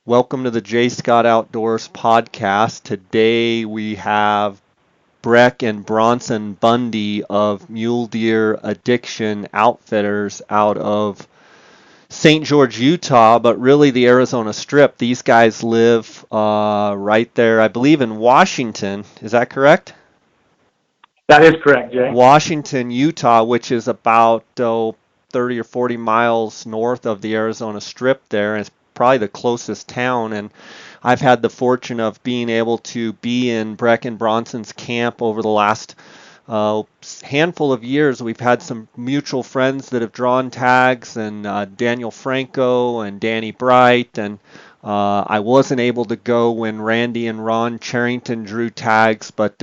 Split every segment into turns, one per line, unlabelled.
Welcome to the J. Scott Outdoors podcast. Today we have Brec and Bronson Bundy of Mule Deer Addiction Outfitters out of St. George, Utah, but really the Arizona Strip. These guys live right there, I believe, in Washington. Is that correct?
That is correct, Jay.
Washington, Utah, which is about 30 or 40 miles north of the Arizona Strip there, and it's probably the closest town. And I've had the fortune of being able to be in Brec and Bronson's camp over the last handful of years. We've had some mutual friends that have drawn tags, and Daniel Franco and Danny Bright, and I wasn't able to go when Randy and Ron Charrington drew tags, but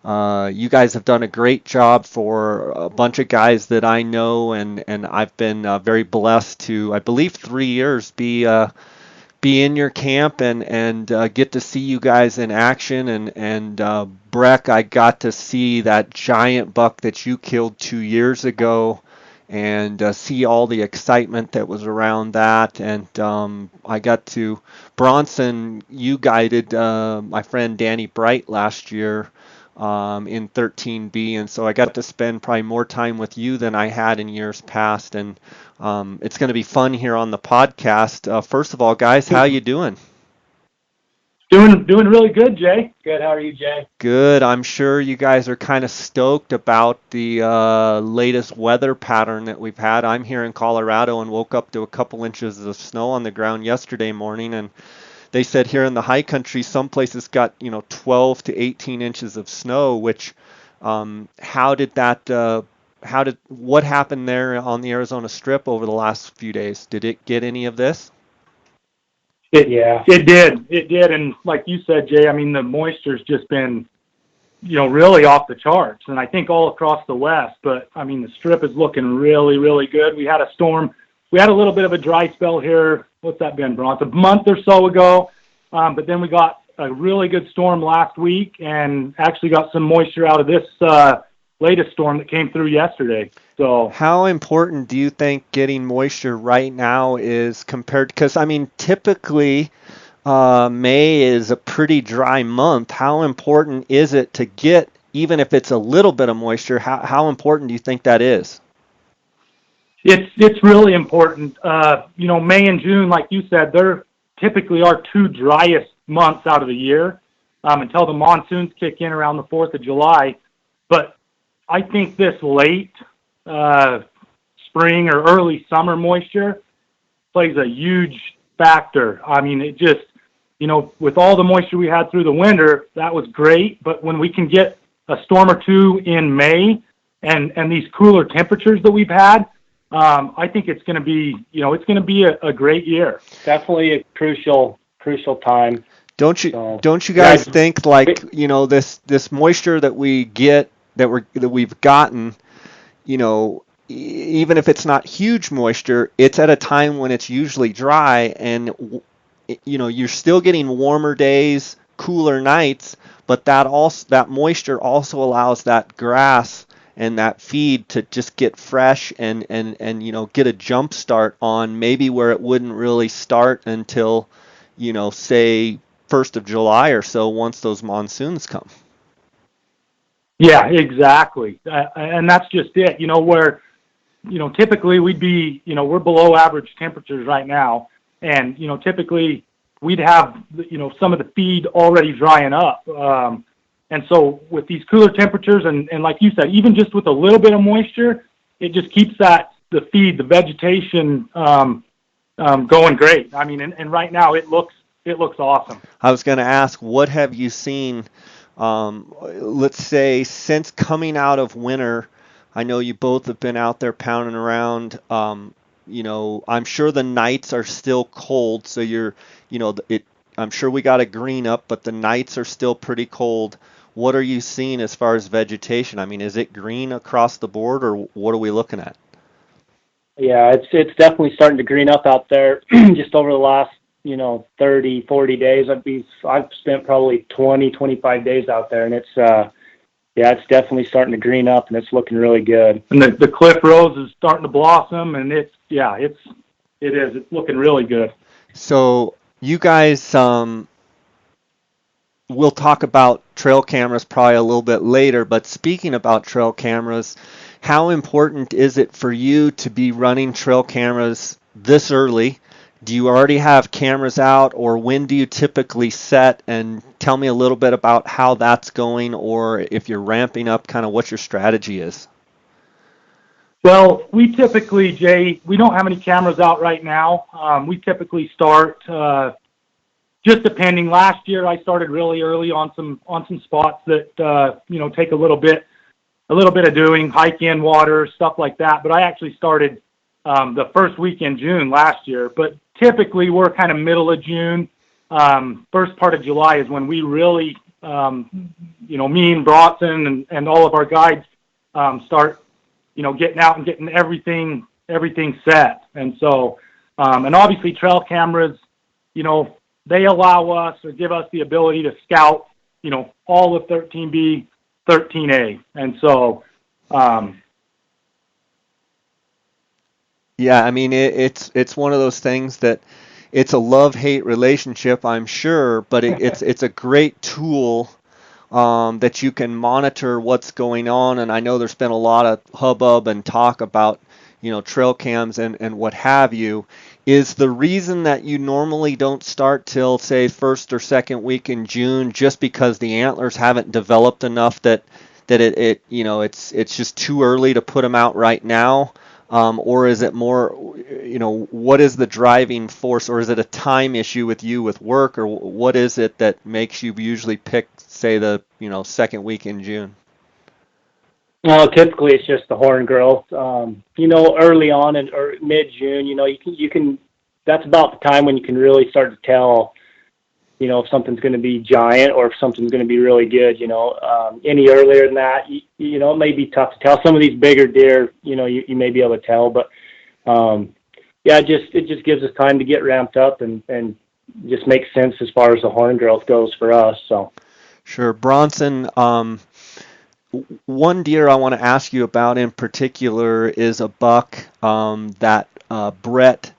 you guys have done a great job for a bunch of guys that I know, and I've been very blessed to, I believe, 3 years be in your camp and get to see you guys in action. And Brec, I got to see that giant buck that you killed 2 years ago, and see all the excitement that was around that. And I got to Bronson. You guided my friend Danny Bright last year in 13B, and so I got to spend probably more time with you than I had in years past, and it's going to be fun here on the podcast. First of all, guys, how you doing?
Doing really good, Jay. Good. How are you, Jay?
Good. I'm sure you guys are kind of stoked about the latest weather pattern that we've had. I'm here in Colorado and woke up to a couple inches of snow on the ground yesterday morning, and they said here in the high country, some places got 12 to 18 inches of snow. Which, what happened there on the Arizona Strip over the last few days? Did it get any of this?
It did, and like you said, Jay, I mean the moisture's just been, really off the charts, and I think all across the West. But I mean the Strip is looking really, really good. We had a storm. We had a little bit of a dry spell here. What's that been, Bronson? A month or so ago. But then we got a really good storm last week and actually got some moisture out of this latest storm that came through yesterday. So,
how important do you think getting moisture right now is compared? Because, I mean, typically May is a pretty dry month. How important is it to get, even if it's a little bit of moisture, how important do you think that is?
It's really important. May and June, like you said, they're typically our two driest months out of the year until the monsoons kick in around the 4th of July. But I think this late spring or early summer moisture plays a huge factor. I mean, it just, with all the moisture we had through the winter, that was great. But when we can get a storm or two in May and these cooler temperatures that we've had, I think it's going to be, a great year.
Definitely a crucial time.
Don't you guys think, like, this moisture that we get, that we've gotten, even if it's not huge moisture, it's at a time when it's usually dry, and you're still getting warmer days, cooler nights, but that moisture also allows that grass and that feed to just get fresh and get a jump start on maybe where it wouldn't really start until say 1st of July or so, once those monsoons come.
Yeah, exactly. And that's just it, where typically we'd be, we're below average temperatures right now, and typically we'd have some of the feed already drying up. And so with these cooler temperatures and like you said, even just with a little bit of moisture, it just keeps the vegetation going great. I mean, and right now it looks awesome.
I was going to ask, what have you seen, let's say, since coming out of winter? I know you both have been out there pounding around. I'm sure the nights are still cold, so I'm sure we got a green up, but the nights are still pretty cold. What are you seeing as far as vegetation? I mean, is it green across the board, or what are we looking at?
Yeah, it's definitely starting to green up out there. Just over the last 30, 40 days, I've spent probably 20, 25 days out there, and it's definitely starting to green up, and it's looking really good.
And the cliff rose is starting to blossom, and it's looking really good.
So you guys, we'll talk about trail cameras probably a little bit later, but speaking about trail cameras, how important is it for you to be running trail cameras this early? Do you already have cameras out, or when do you typically set? And tell me a little bit about how that's going, or if you're ramping up, kind of what your strategy is.
Well, we typically, Jay, we don't have any cameras out right now. We typically start just depending. Last year, I started really early on some spots that take a little bit of doing, hike in water, stuff like that. But I actually started the first week in June last year. But typically, we're kind of middle of June. First part of July is when we really, me and Bronson and all of our guides start, getting out and getting everything set. And so, and obviously trail cameras, they allow us or give us the ability to scout, all of 13B, 13A. And so,
Yeah, I mean it's one of those things that it's a love-hate relationship, I'm sure, but it's a great tool that you can monitor what's going on. And I know there's been a lot of hubbub and talk about, trail cams and what have you. Is the reason that you normally don't start till, say, first or second week in June just because the antlers haven't developed enough that it's just too early to put them out right now? Or is it more, what is the driving force, or is it a time issue with you with work, or what is it that makes you usually pick, say, the, second week in June?
Well, typically it's just the horn growth. Early on or mid-June, you can. That's about the time when you can really start to tell, if something's going to be giant or if something's going to be really good. Any earlier than that, it may be tough to tell. Some of these bigger deer, you may be able to tell, but it just gives us time to get ramped up and just makes sense as far as the horn growth goes for us. So.
Sure, Bronson. One deer I want to ask you about in particular is a buck that Brec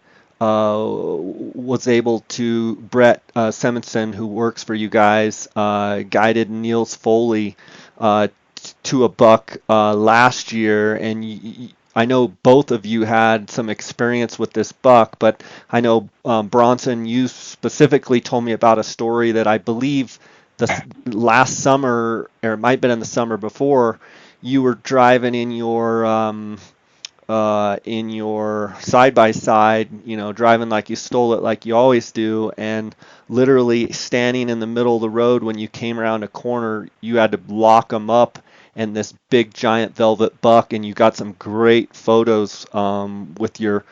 Simonson, who works for you guys, guided Niels Foley to a buck last year, and I know both of you had some experience with this buck, but I know Bronson, you specifically told me about a story that I believe the last summer, or it might have been in the summer before, you were driving in your side by side, driving like you stole it, like you always do, and literally standing in the middle of the road when you came around a corner, you had to lock them up, and this big giant velvet buck, and you got some great photos with your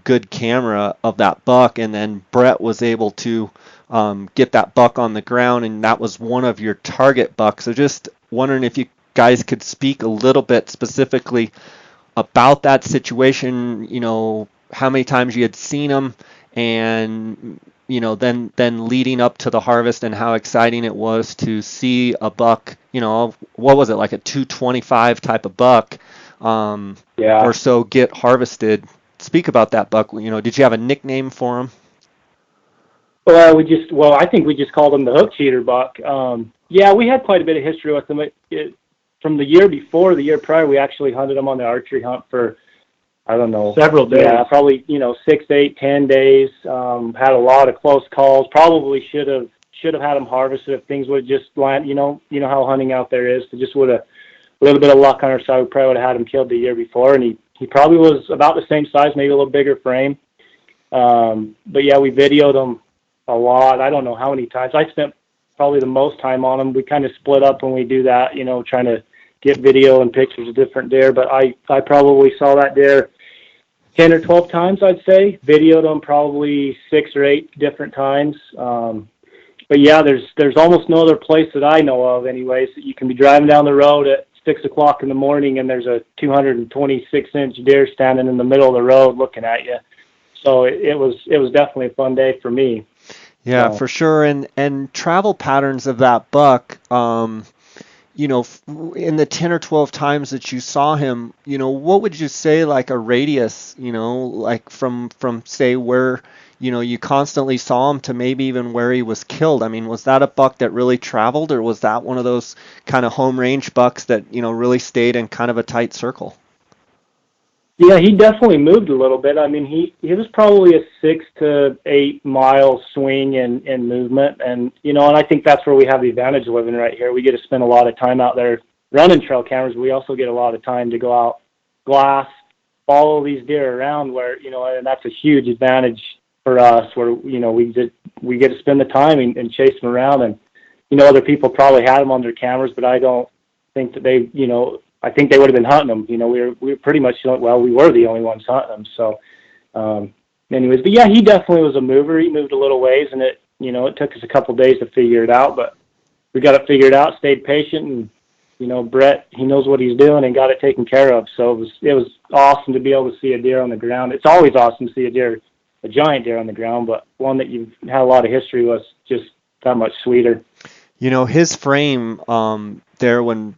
good camera of that buck, and then Brec was able to get that buck on the ground, and that was one of your target bucks. So just wondering if you guys could speak a little bit specifically about that situation, how many times you had seen him, and then leading up to the harvest, and how exciting it was to see a buck, what was it, like a 225 type of buck or so get harvested. Speak about that buck. Did you have a nickname for him?
Well, I think we just called him the hook cheater buck. We had quite a bit of history with him. From the year before, the year prior, we actually hunted him on the archery hunt for, I don't know,
several days.
Yeah, probably 6, 8, 10 days. Had a lot of close calls. Probably should have had him harvested if things would have just land. You know how hunting out there is. Just would have a little bit of luck on our side. We probably would have had him killed the year before, and he probably was about the same size, maybe a little bigger frame. But yeah, we videoed him a lot. I don't know how many times. I spent probably the most time on him. We kind of split up when we do that, trying to get video and pictures of different deer. But I probably saw that deer 10 or 12 times, I'd say. Videoed him probably 6 or 8 different times. But yeah, there's almost no other place that I know of anyways that you can be driving down the road at 6 o'clock in the morning and there's a 226-inch deer standing in the middle of the road looking at you. So it was definitely a fun day for me.
Yeah, for sure. And travel patterns of that buck, in the 10 or 12 times that you saw him, what would you say, like a radius, like from say where you constantly saw him to maybe even where he was killed. I mean, was that a buck that really traveled, or was that one of those kind of home range bucks that, really stayed in kind of a tight circle?
Yeah, he definitely moved a little bit. I mean, he was probably a 6 to 8 mile swing in movement, and and I think that's where we have the advantage of living right here. We get to spend a lot of time out there running trail cameras. We also get a lot of time to go out, glass, follow these deer around, where and that's a huge advantage for us. Where we get to spend the time and chase them around, and other people probably had them on their cameras, but I don't think that they I think they would have been hunting them. We were pretty much, we were the only ones hunting them. So, anyways, but yeah, he definitely was a mover. He moved a little ways, and it took us a couple of days to figure it out, but we got it figured out, stayed patient, and, Brett, he knows what he's doing and got it taken care of. So it was awesome to be able to see a deer on the ground. It's always awesome to see a giant deer on the ground, but one that you've had a lot of history was just that much sweeter.
His frame, there when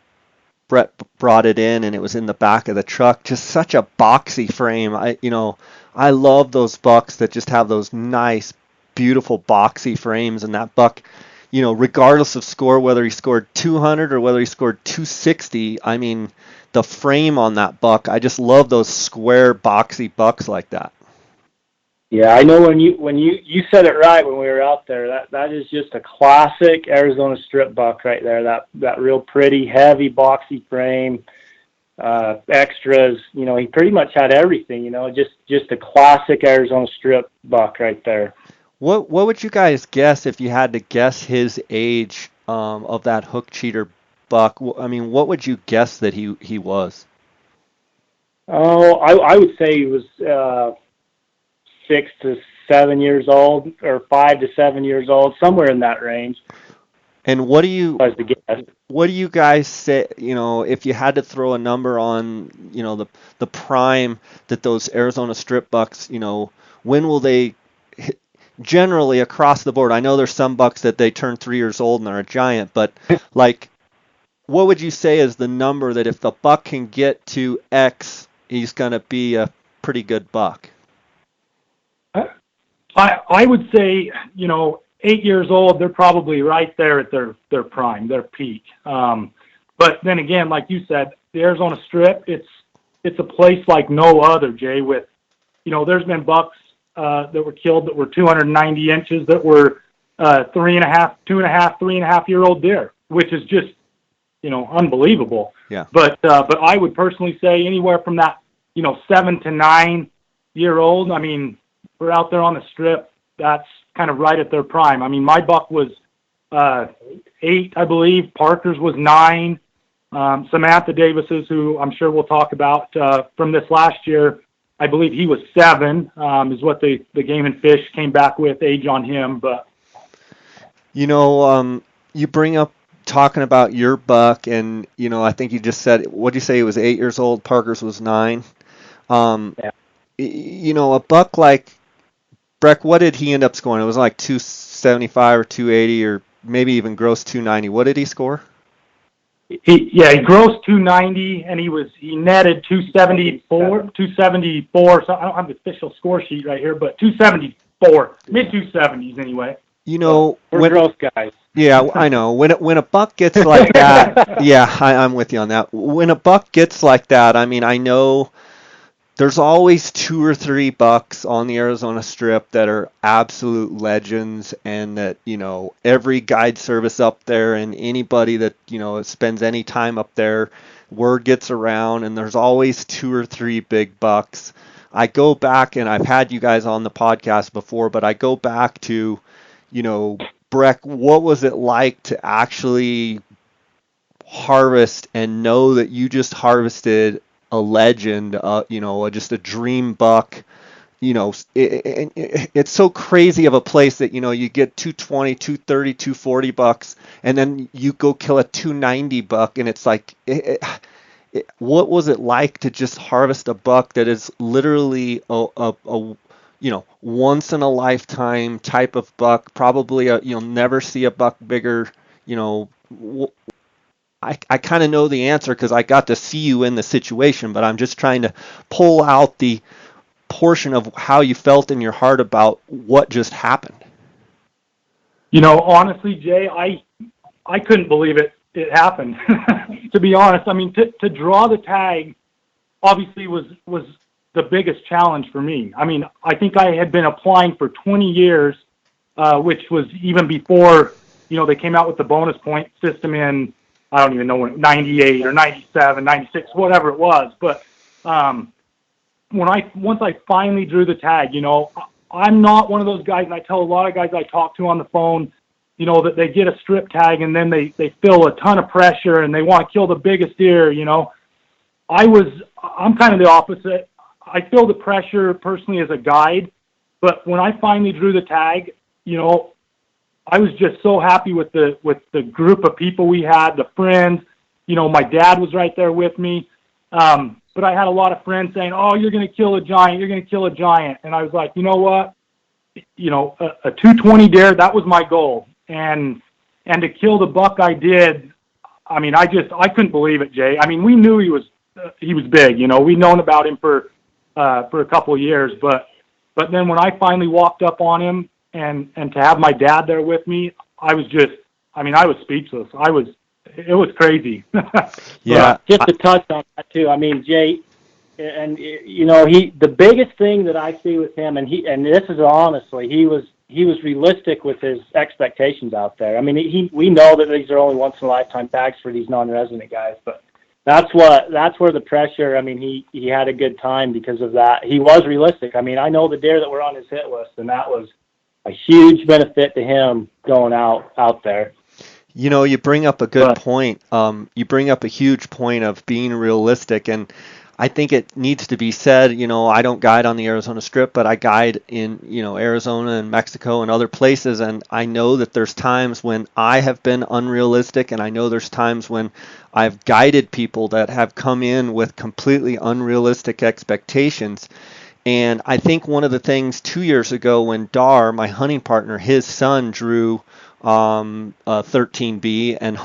Brett brought it in and it was in the back of the truck, just such a boxy frame. I love those bucks that just have those nice, beautiful boxy frames, and that buck, regardless of score, whether he scored 200 or whether he scored 260, I mean, the frame on that buck, I just love those square, boxy bucks like that.
Yeah, I know when you said it right when we were out there. That is just a classic Arizona strip buck right there. That real pretty, heavy, boxy frame, extras. He pretty much had everything. Just a classic Arizona strip buck right there.
What would you guys guess if you had to guess his age of that hook cheater buck? I mean, what would you guess that he was?
Oh, I would say he was 6 to 7 years old, or 5 to 7 years old, somewhere in that range.
And what do you guys say, if you had to throw a number on, the prime that those Arizona strip bucks, when will they hit, generally across the board? I know there's some bucks that they turn 3 years old and they're a giant, but like, what would you say is the number that if the buck can get to X, he's going to be a pretty good buck?
I would say, 8 years old, they're probably right there at their prime, their peak. But then again, like you said, the Arizona Strip, it's a place like no other, Jay, with, there's been bucks that were killed that were 290 inches that were 3.5-year-old deer, which is just, unbelievable.
Yeah.
But I would personally say anywhere from that, 7 to 9-year-old, I mean, we're out there on the strip, that's kind of right at their prime. I mean, my buck was 8, I believe. Parker's was 9. Samantha Davis's, who I'm sure we'll talk about from this last year, I believe he was 7, is what the Game and Fish came back with age on him. But
you bring up talking about your buck, and I think you just said, what'd you say? He was 8 years old. Parker's was 9.
Yeah.
A buck like Brec, what did he end up scoring? It was like 275 or 280 or maybe even gross 290. What did he score?
He grossed 290 and he netted 274. So I don't have the official score sheet right here, but 274, mid 270s anyway.
We're gross guys.
Yeah, I know. When a buck gets like that, yeah, I'm with you on that. When a buck gets like that, I mean, I know there's always 2 or 3 bucks on the Arizona Strip that are absolute legends, and that, every guide service up there and anybody that, spends any time up there, word gets around, and there's always 2 or 3 big bucks. I go back, and I've had you guys on the podcast before, but I go back to, Brec, what was it like to actually harvest and know that you just harvested a legend, just a dream buck? It's so crazy of a place that, you get 220, 230, 240 bucks, and then you go kill a 290 buck, and it's like, what was it like to just harvest a buck that is literally a once in a lifetime type of buck? Probably you'll never see a buck bigger. I kind of know the answer because I got to see you in the situation, but I'm just trying to pull out the portion of how you felt in your heart about what just happened.
Honestly, Jay, I couldn't believe it happened. To be honest, I mean, to draw the tag obviously was the biggest challenge for me. I mean, I think I had been applying for 20 years, which was even before, they came out with the bonus point system in, I don't even know when, 98 or 97, 96, whatever it was. But once I finally drew the tag, I'm not one of those guys, and I tell a lot of guys I talk to on the phone, that they get a strip tag and then they feel a ton of pressure and they want to kill the biggest deer. I'm kind of the opposite. I feel the pressure personally as a guide, but when I finally drew the tag, I was just so happy with the group of people we had, the friends. My dad was right there with me. But I had a lot of friends saying, "Oh, you're going to kill a giant. You're going to kill a giant." And I was like, you know what? A 220 deer, that was my goal. And to kill the buck I did, I mean, I couldn't believe it, Jay. I mean, we knew he was big. We'd known about him for a couple of years, but then when I finally walked up on him and to have my dad there with me, I was speechless. It was crazy.
Yeah.
Just to touch on that too. I mean, Jay, and the biggest thing that I see with him, and this is honestly, he was realistic with his expectations out there. I mean, we know that these are only once in a lifetime tags for these non-resident guys, but that's where the pressure. I mean, he had a good time because of that. He was realistic. I mean, I know the deer that were on his hit list, and that was a huge benefit to him going out there.
You bring up a good point. You bring up a huge point of being realistic, and I think it needs to be said, I don't guide on the Arizona Strip, but I guide in, Arizona and Mexico and other places, and I know that there's times when I have been unrealistic, and I know there's times when I've guided people that have come in with completely unrealistic expectations. And I think one of the things 2 years ago when Dar, my hunting partner, his son drew 13B and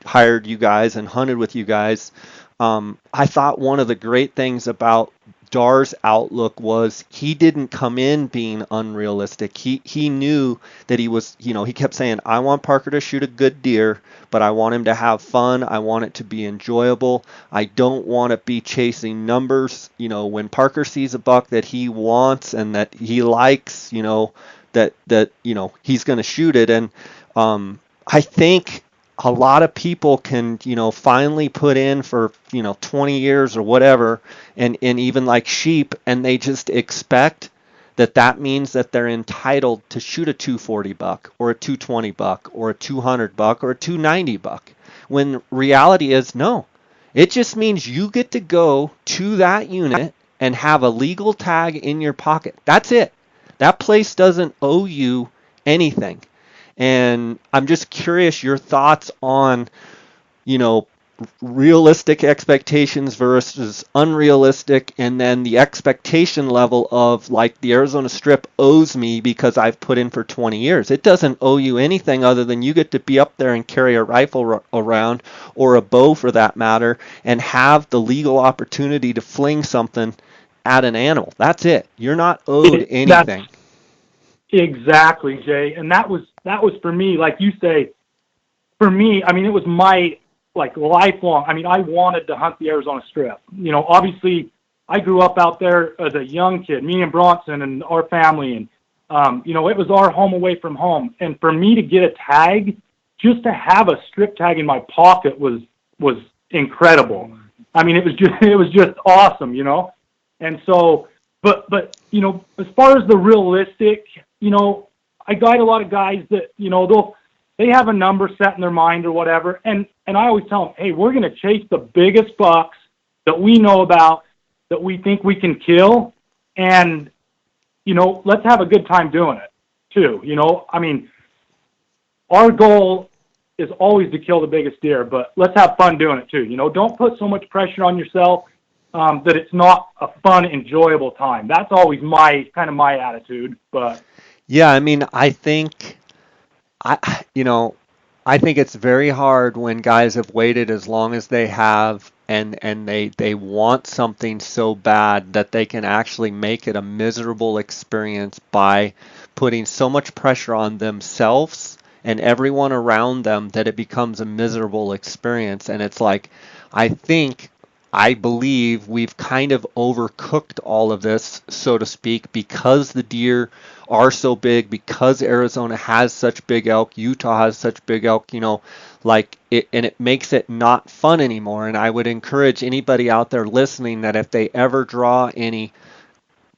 hired you guys and hunted with you guys. I thought one of the great things about Dar's outlook was he didn't come in being unrealistic. He knew that he was, he kept saying, I want Parker to shoot a good deer, but I want him to have fun. I want it to be enjoyable. I don't want to be chasing numbers. When Parker sees a buck that he wants and that he likes, that he's going to shoot it. And I think a lot of people can finally put in for 20 years or whatever, and even like sheep, and they just expect that means that they're entitled to shoot a 240 buck or a 220 buck or a 200 buck or a 290 buck, when reality is no. It just means you get to go to that unit and have a legal tag in your pocket. That's it. That place doesn't owe you anything. And I'm just curious your thoughts on, realistic expectations versus unrealistic, and then the expectation level of like the Arizona Strip owes me because I've put in for 20 years. It doesn't owe you anything other than you get to be up there and carry a rifle around, or a bow for that matter, and have the legal opportunity to fling something at an animal. That's it. You're not owed anything.
Exactly, Jay. And that was for me, like you say, for me, I mean, it was my lifelong. I mean, I wanted to hunt the Arizona Strip. Obviously I grew up out there as a young kid, me and Bronson and our family, and it was our home away from home. And for me to get a tag, just to have a strip tag in my pocket was incredible. I mean, it was just awesome, And so, but as far as the realistic, I guide a lot of guys that, they have a number set in their mind or whatever. And I always tell them, hey, we're going to chase the biggest bucks that we know about, that we think we can kill. And, let's have a good time doing it too. I mean, our goal is always to kill the biggest deer, but let's have fun doing it too. Don't put so much pressure on yourself that it's not a fun, enjoyable time. That's always my attitude. But
yeah, I mean, I think it's very hard when guys have waited as long as they have and they want something so bad that they can actually make it a miserable experience by putting so much pressure on themselves and everyone around them that it becomes a miserable experience. And it's like, I think, I believe we've kind of overcooked all of this, so to speak, because the deer are so big, because Arizona has such big elk, Utah has such big elk, like it, and it makes it not fun anymore. And I would encourage anybody out there listening that if they ever draw any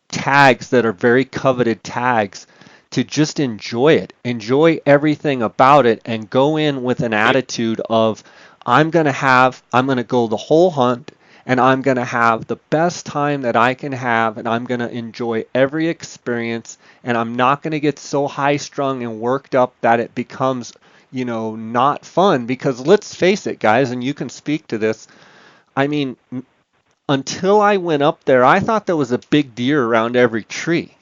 tags that are very coveted tags, to just enjoy it, enjoy everything about it, and go in with an attitude of, I'm going to go the whole hunt, and I'm going to have the best time that I can have, and I'm going to enjoy every experience, and I'm not going to get so high strung and worked up that it becomes, not fun. Because let's face it, guys, and you can speak to this. I mean, until I went up there, I thought there was a big deer around every tree.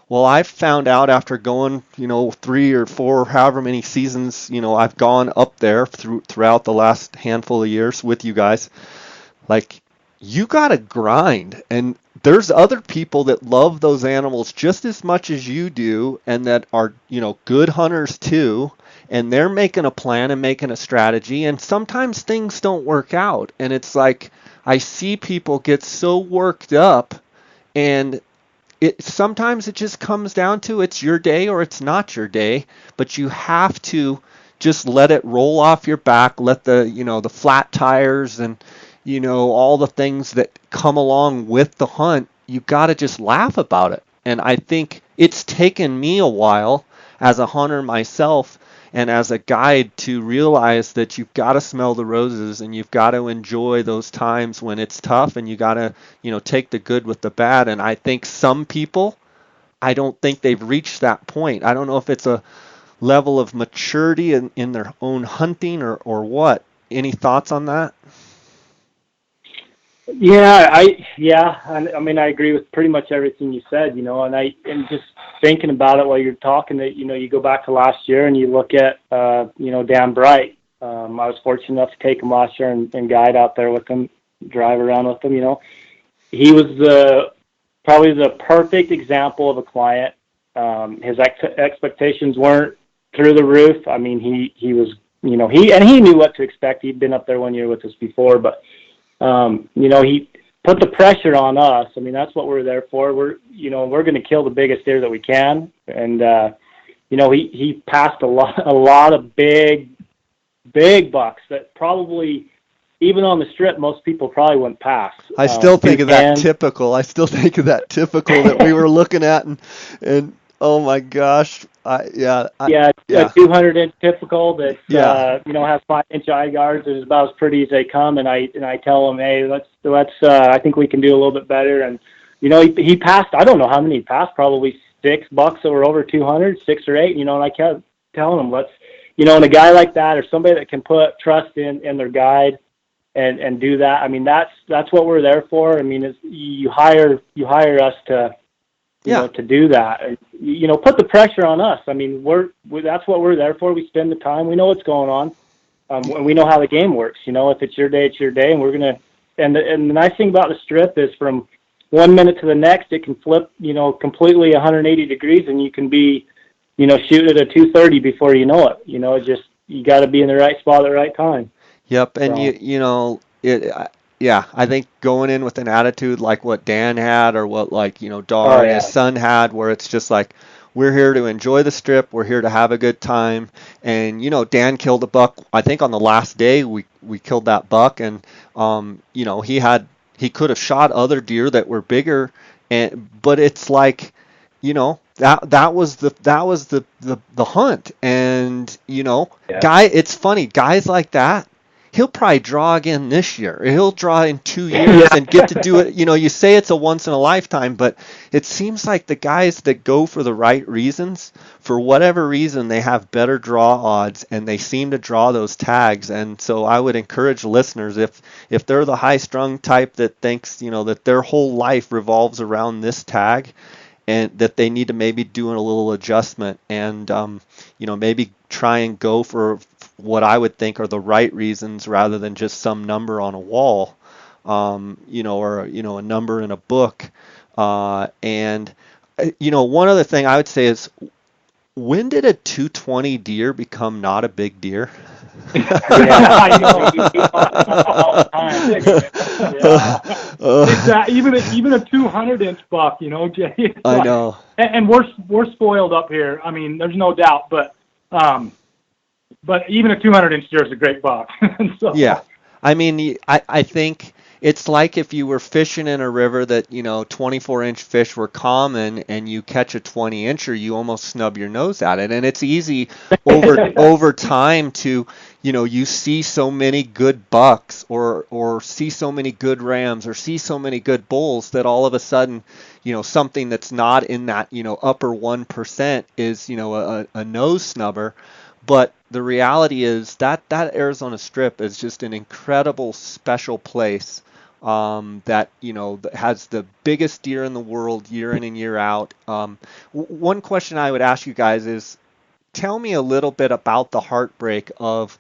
Well, I've found out after going, 3 or 4, however many seasons, I've gone up there throughout the last handful of years with you guys. Like, you gotta grind, and there's other people that love those animals just as much as you do, and that are, good hunters too, and they're making a plan and making a strategy, and sometimes things don't work out, and it's like, I see people get so worked up, and sometimes it just comes down to it's your day or it's not your day, but you have to just let it roll off your back, let the flat tires and all the things that come along with the hunt, you got to just laugh about it. And I think it's taken me a while as a hunter myself and as a guide to realize that you've got to smell the roses, and you've got to enjoy those times when it's tough, and you got to, take the good with the bad. And I think some people, I don't think they've reached that point. I don't know if it's a level of maturity in their own hunting or what. Any thoughts on that?
Yeah, I mean, I agree with pretty much everything you said, and just thinking about it while you're talking, that, you go back to last year and you look at, Dan Bright. I was fortunate enough to take him last year and guide out there with him, drive around with him, He was probably the perfect example of a client. His expectations weren't through the roof. I mean, he was, he knew what to expect. He'd been up there 1 year with us before, but he put the pressure on us. I mean, that's what we're there for. We're going to kill the biggest deer that we can. And, he passed a lot of big bucks that probably, even on the strip, most people probably wouldn't pass.
I still think of that typical. That we were looking at, and oh my gosh. A
200-inch typical that has 5-inch eye guards is about as pretty as they come, and I tell him, hey, let's I think we can do a little bit better. And he passed, I don't know how many he passed, probably 6 bucks that were over 200, 6 or 8. And I kept telling him, let's, and a guy like that, or somebody that can put trust in their guide and do that. I mean, that's what we're there for. I mean, you hire us to to do that. Put the pressure on us. I mean, that's what we're there for. We spend the time. We know what's going on. And we know how the game works. If it's your day, it's your day. And we're going to, and the nice thing about the strip is from 1 minute to the next, it can flip, completely 180 degrees, and you can be, shooting at a 230 before you know it. You got to be in the right spot at the right time.
Yep. And I think going in with an attitude like what Dan had, or what Dar and his son had, where it's just like, we're here to enjoy the strip, we're here to have a good time. And Dan killed a buck. I think on the last day we killed that buck, and he could have shot other deer that were bigger, but it's like, that was the hunt. And it's funny, guys like that, he'll probably draw again this year. He'll draw in 2 years and get to do it. You say it's a once in a lifetime, but it seems like the guys that go for the right reasons, for whatever reason, they have better draw odds, and they seem to draw those tags. And so I would encourage listeners, if they're the high-strung type that thinks, that their whole life revolves around this tag, and that they need to maybe do a little adjustment, and maybe try and go for what I would think are the right reasons, rather than just some number on a wall. or a number in a book. And one other thing I would say is, when did a 220 deer become not a big deer?
Yeah, I know. We talk about it all the time. Yeah.
Exactly. Even a 200-inch buck, Jay. It's
I know.
And we're spoiled up here. I mean, there's no doubt, but even a 200-inch deer is a great buck. So,
Yeah. I mean, I think it's like if you were fishing in a river that, 24-inch fish were common, and you catch a 20-incher, you almost snub your nose at it. And it's easy over time to, you see so many good bucks, or see so many good rams, or see so many good bulls, that all of a sudden, something that's not in that, upper 1% is, a nose snubber. But the reality is that Arizona Strip is just an incredible, special place, that that has the biggest deer in the world year in and year out. One question I would ask you guys is, tell me a little bit about the heartbreak of,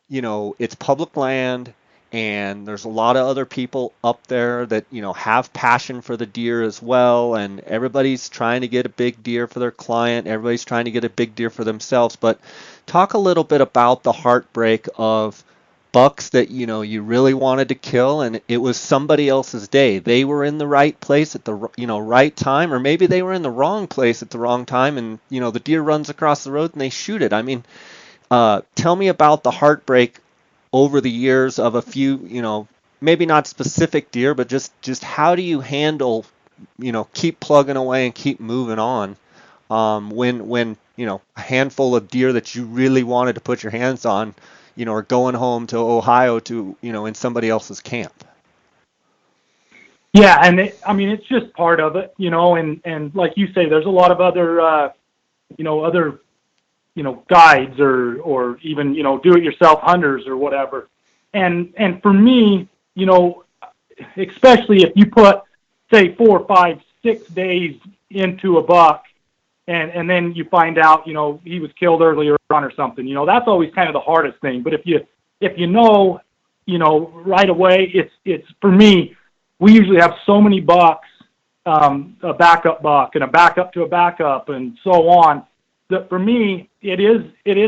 it's public land, and there's a lot of other people up there that, have passion for the deer as well, and everybody's trying to get a big deer for their client, everybody's trying to get a big deer for themselves. But talk a little bit about the heartbreak of bucks that, you really wanted to kill, and it was somebody else's day. They were in the right place at the, right time, or maybe they were in the wrong place at the wrong time, and, the deer runs across the road and they shoot it. I mean, tell me about the heartbreak over the years of a few, maybe not specific deer, but just how do you handle, keep plugging away and keep moving on, when a handful of deer that you really wanted to put your hands on, are going home to Ohio to, in somebody else's camp.
yeah, and it's just part of it, and like you say, there's a lot of other, guides or even, do-it-yourself hunters or whatever. And for me, especially if you put, say, 4, 5, 6 days into a buck, and then you find out, he was killed earlier on or something, that's always kind of the hardest thing. But if you know, right away, it's for me, we usually have so many bucks, a backup buck and a backup to a backup and so on, that for me, it is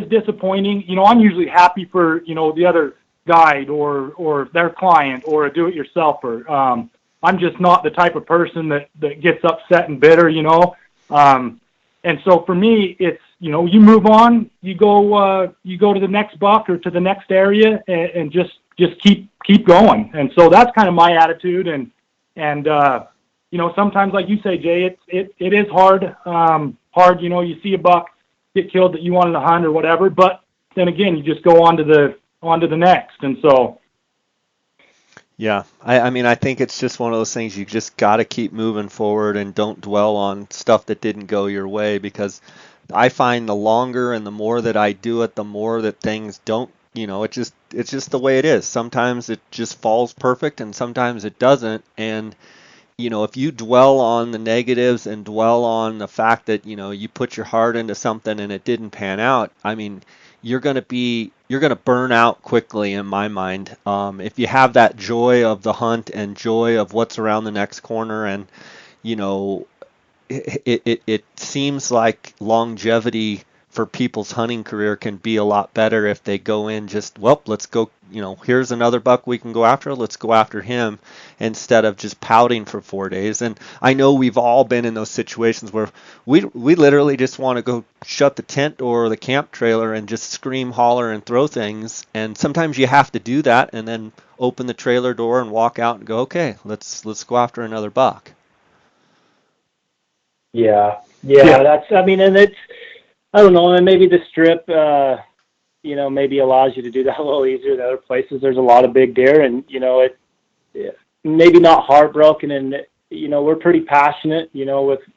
disappointing. I'm usually happy for, the other guide or their client or a do-it-yourselfer. I'm just not the type of person that gets upset and bitter, and so for me, it's, you move on, you go to the next buck or to the next area, and just keep going. And so that's kind of my attitude. And sometimes, like you say, Jay, it is hard. You see a buck get killed that you wanted to hunt or whatever, but then again, you just go on to the next. And so,
yeah, I mean, I think it's just one of those things, you just got to keep moving forward and don't dwell on stuff that didn't go your way, because I find the longer and the more that I do it, the more that things don't, it's just the way it is. Sometimes it just falls perfect and sometimes it doesn't. And, if you dwell on the negatives and dwell on the fact that, you put your heart into something and it didn't pan out, I mean, you're going to burn out quickly, in my mind. If you have that joy of the hunt and joy of what's around the next corner, and, it seems like longevity for people's hunting career can be a lot better if they go in just, well, let's go, here's another buck we can go after, let's go after him, instead of just pouting for 4 days. And I know we've all been in those situations where we literally just want to go shut the tent or the camp trailer and just scream, holler, and throw things. And sometimes you have to do that and then open the trailer door and walk out and go, okay, let's go after another buck.
Yeah. And it's, I don't know, and maybe the Strip, maybe allows you to do that a little easier than other places. There's a lot of big deer, and, it maybe not heartbroken, and, we're pretty passionate,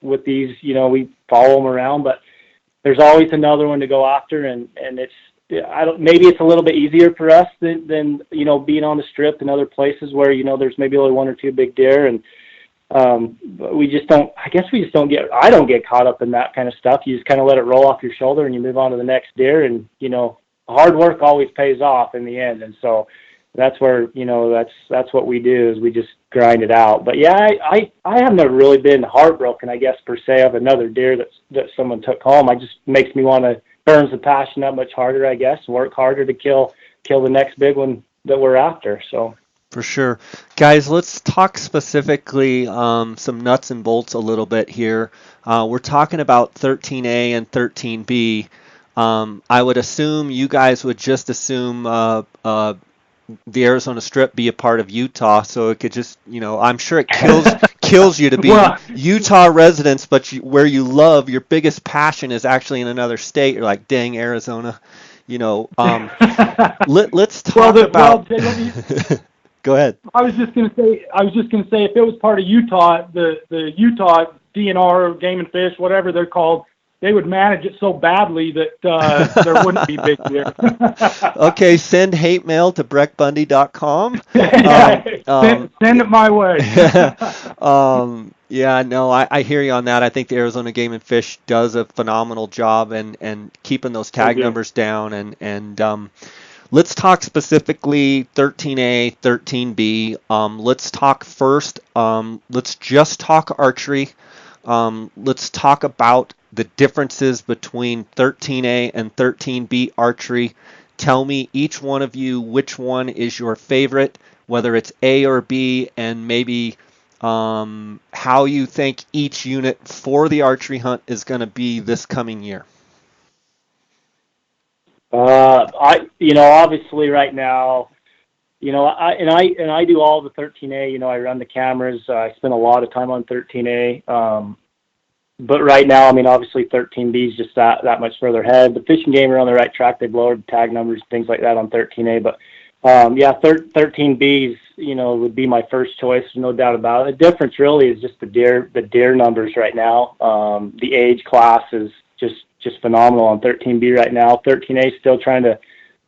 with these, we follow them around, but there's always another one to go after, and it's, maybe it's a little bit easier for us than being on the Strip and other places where, there's maybe only 1 or 2 big deer, and but I don't get caught up in that kind of stuff. You just kind of let it roll off your shoulder and you move on to the next deer, and, hard work always pays off in the end. And so, that's where, that's what we do, is we just grind it out. But yeah, I have never really been heartbroken, I guess, per se, of another deer that someone took home. It just makes me want to, burns the passion that much harder, I guess, work harder to kill the next big one that we're after. So
For sure. Guys, let's talk specifically some nuts and bolts a little bit here. We're talking about 13A and 13B. I would assume you guys would just assume the Arizona Strip be a part of Utah, so it could just, I'm sure it kills you to be Utah residents, but where you love, your biggest passion is actually in another state. You're like, dang, Arizona. Let's talk about. Go ahead.
I was just gonna say, if it was part of Utah, the Utah DNR, Game and Fish, whatever they're called, they would manage it so badly that there wouldn't be big deer.
Okay, send hate mail to brecbundy.com.
Send it my way.
Yeah, no, I hear you on that. I think the Arizona Game and Fish does a phenomenal job and keeping those tag numbers down. And let's talk specifically 13A, 13B. Let's talk first. Let's just talk archery. Let's talk about the differences between 13A and 13B archery. Tell me, each one of you, which one is your favorite, whether it's A or B, and maybe how you think each unit for the archery hunt is going to be this coming year.
Obviously right now, I do all the 13A. I run the cameras. I spend a lot of time on 13A. But right now, obviously 13B is just that much further ahead. The fishing game are on the right track. They've lowered the tag numbers, things like that on 13A. But 13Bs, would be my first choice, no doubt about it. The difference really is just the deer numbers right now. The age class is just phenomenal on 13B right now. 13A is still trying to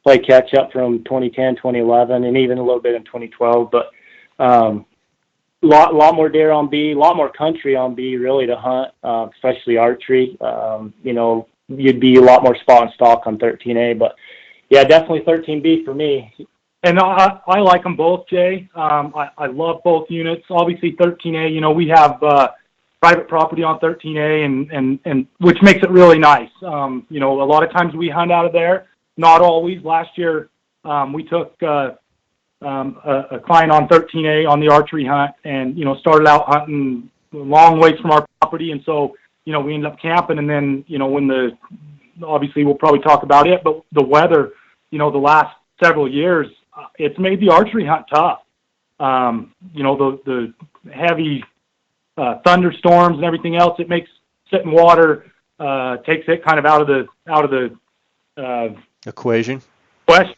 play catch up from 2010, 2011, and even a little bit in 2012. But lot more deer on B, a lot more country on B really to hunt, especially archery. You'd be a lot more spot and stalk on 13A, but yeah, definitely 13B for me.
And I like them both, Jay. I love both units. Obviously 13A, we have private property on 13A, and which makes it really nice. A lot of times we hunt out of there, not always. Last year we took a client on 13A on the archery hunt, and started out hunting long ways from our property, and so we ended up camping, and then when obviously we'll probably talk about it, but the weather, the last several years, it's made the archery hunt tough. The heavy thunderstorms and everything else, it makes sitting water, takes it kind of out of the
equation
question,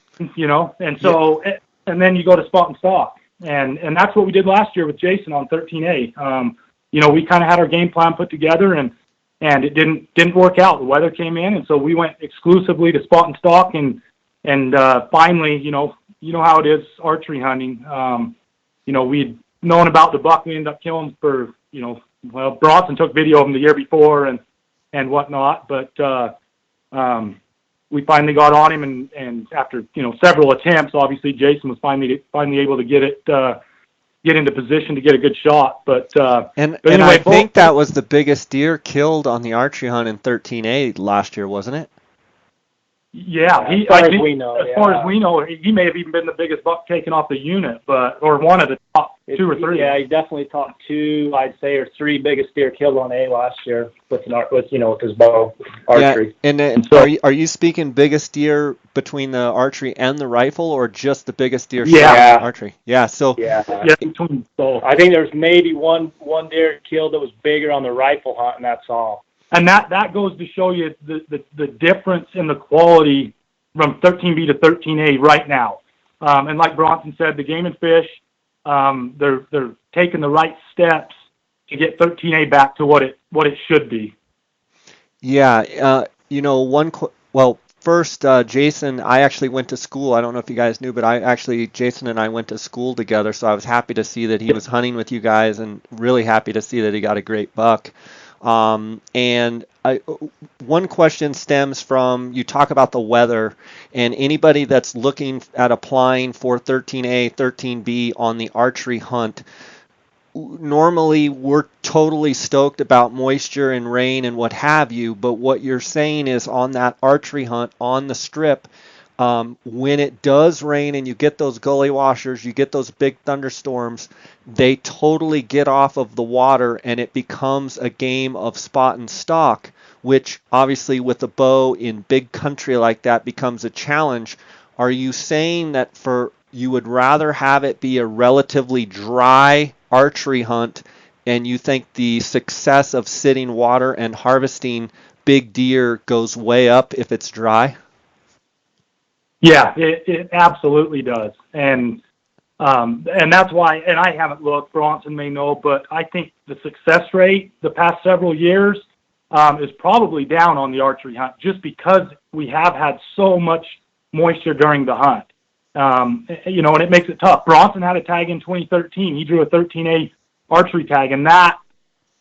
and so and then you go to spot and stalk, and that's what we did last year with Jason on 13A. We kind of had our game plan put together, and it didn't work out. The weather came in, and so we went exclusively to spot and stalk, and finally, how it is archery hunting. We'd known about the buck. We ended up killing for, Bronson took video of him the year before and whatnot, but we finally got on him, and after several attempts, obviously Jason was finally able to get into position to get a good shot. But anyway,
I think that was the biggest deer killed on the archery hunt in 13A last year, wasn't it?
Yeah,
as far as we know,
he may have even been the biggest buck taken off the unit, or one of the top two or three.
Yeah, he definitely top two, I'd say, or three biggest deer killed on A last year with his bow archery.
Yeah, and so, are you speaking biggest deer between the archery and the rifle, or just the biggest deer shot in archery? Yeah, so
between both.
I think there's maybe one deer killed that was bigger on the rifle hunt, and that's all.
And that goes to show you the difference in the quality from 13B to 13A right now. And like Bronson said, the Game and Fish, they're taking the right steps to get 13A back to what it should be.
Yeah, first, Jason, I actually went to school. I don't know if you guys knew, but Jason and I went to school together, so I was happy to see that he was hunting with you guys, and really happy to see that he got a great buck. And one question stems from, you talk about the weather, and anybody that's looking at applying for 13A, 13B on the archery hunt, normally we're totally stoked about moisture and rain and what have you, but what you're saying is on that archery hunt on the strip, when it does rain and you get those gully washers, you get those big thunderstorms, they totally get off of the water and it becomes a game of spot and stalk, which obviously with a bow in big country like that becomes a challenge. Are you saying that you would rather have it be a relatively dry archery hunt, and you think the success of sitting water and harvesting big deer goes way up if it's dry?
Yeah, it absolutely does. And that's why, and I haven't looked, Bronson may know, but I think the success rate the past several years is probably down on the archery hunt just because we have had so much moisture during the hunt. And it makes it tough. Bronson had a tag in 2013. He drew a 13A archery tag, and that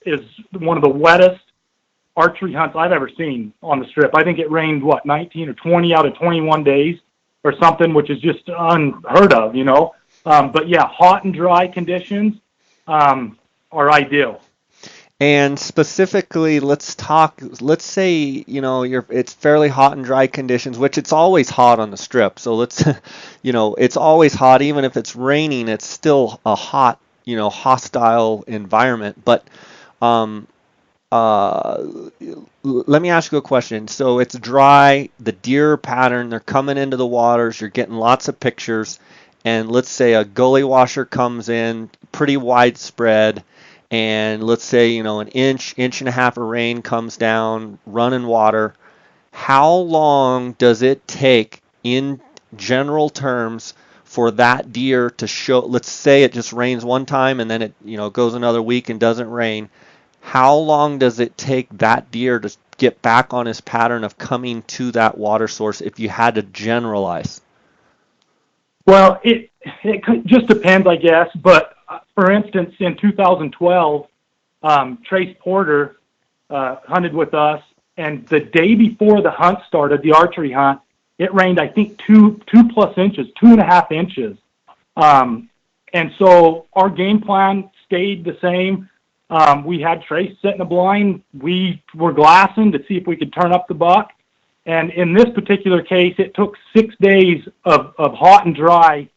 is one of the wettest archery hunts I've ever seen on the strip. I think it rained, 19 or 20 out of 21 days or something, which is just unheard of, But yeah, hot and dry conditions are ideal.
And specifically, let's say, it's fairly hot and dry conditions, which it's always hot on the strip. So it's always hot. Even if it's raining, it's still a hot, hostile environment. But let me ask you a question. So it's dry, the deer pattern, they're coming into the waters, you're getting lots of pictures, and let's say a gully washer comes in, pretty widespread, and let's say, an inch and a half of rain comes down, running water. How long does it take, in general terms, for that deer to show? Let's say it just rains one time and then it, goes another week and doesn't rain. How long does it take that deer to get back on his pattern of coming to that water source, if you had to generalize?
Well, it just depends, I guess. But for instance, in 2012, Trace Porter hunted with us, and the day before the hunt started, the archery hunt, it rained, I think, 2+ inches, 2.5 inches. And so our game plan stayed the same. We had Trace sit in a blind. We were glassing to see if we could turn up the buck. And in this particular case, it took 6 days of hot and dry,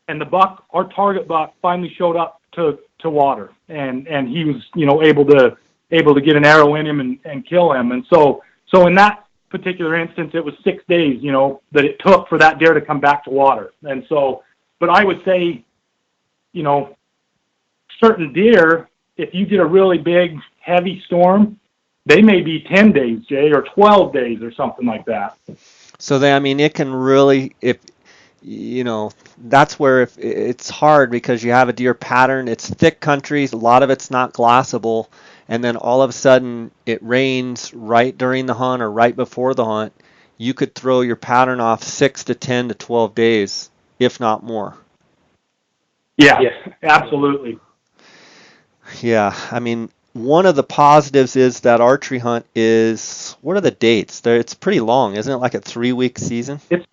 and the buck, our target buck, finally showed up to water, and he was able to get an arrow in him and kill him. And so in that particular instance, it was 6 days that it took for that deer to come back to water. And so, but I would say certain deer, if you get a really big heavy storm, they may be 10 days, Jay, or 12 days or something like that.
So it can really, that's where if it's hard, because you have a deer pattern, it's thick countries, a lot of it's not glassable, and then all of a sudden it rains right during the hunt or right before the hunt. You could throw your pattern off 6 to 10 to 12 days, if not more.
Yeah, absolutely.
Yeah, one of the positives is that archery hunt is, what are the dates? It's pretty long, isn't it? Like a 3-week season?
It's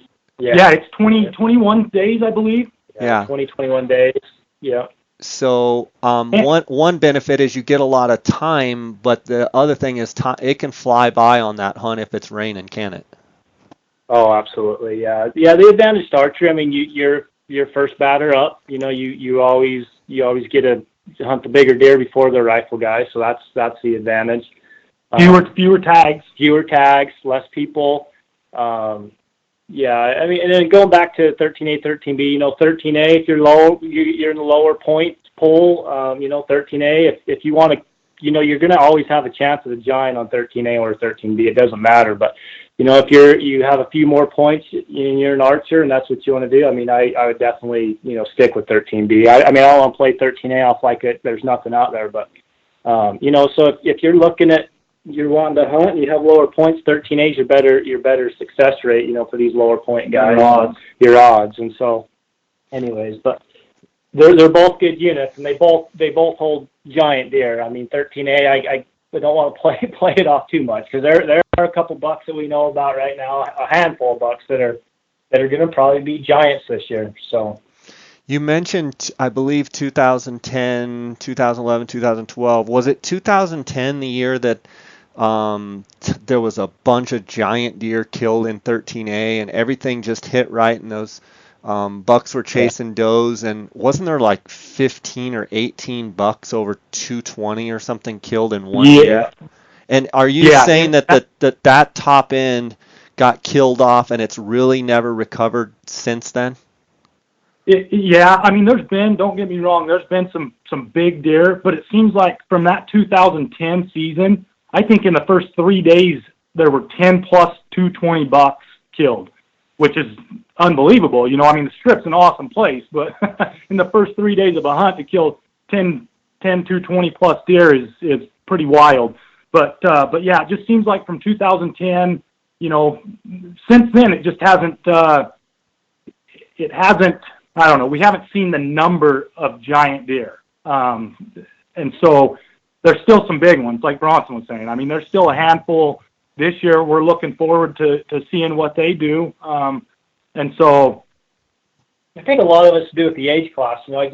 21 days, I believe.
Yeah. 21 days. Yeah.
So one benefit is you get a lot of time, but the other thing is it can fly by on that hunt if it's raining, can it?
Oh, absolutely. Yeah. Yeah. The advantage to archery, you're your first batter up. You always get to hunt the bigger deer before the rifle guy, so that's the advantage.
Fewer tags,
less people. And then going back to 13A, 13B, 13A, if you're in the lower point pool, 13A, if you want to, you're going to always have a chance of a giant on 13A or 13B. It doesn't matter. But, if you have a few more points and you're an archer and that's what you want to do, I would definitely, stick with 13B. I don't want to play 13A off like there's nothing out there. But, so if you're looking at, you're wanting to hunt and you have lower points, 13A is your better success rate, for these lower point guys. Your odds. And so, anyways, but they're both good units, and they both hold giant deer. 13A, want to play it off too much, because there are a couple bucks that we know about right now, a handful of bucks that are going to probably be giants this year. So.
You mentioned, I believe, 2010, 2011, 2012. Was it 2010, the year that there was a bunch of giant deer killed in 13A and everything just hit right, and those bucks were chasing does, and wasn't there like 15 or 18 bucks over 220 or something killed in one year? And are you saying that top end got killed off and it's really never recovered since then?
Yeah, I mean, don't get me wrong, there's been some big deer, but it seems like from that 2010 season, I think in the first 3 days there were 10 plus 220 bucks killed, which is unbelievable. You know, I mean, the Strip's an awesome place, but in the first 3 days of a hunt to kill 10 220 plus deer is pretty wild. But yeah, it just seems like from 2010, you know, since then it just hasn't. I don't know. We haven't seen the number of giant deer, and so there's still some big ones, like Bronson was saying. I mean, there's still a handful this year. We're looking forward to seeing what they do, and so
I think a lot of it's to do with the age class. You know,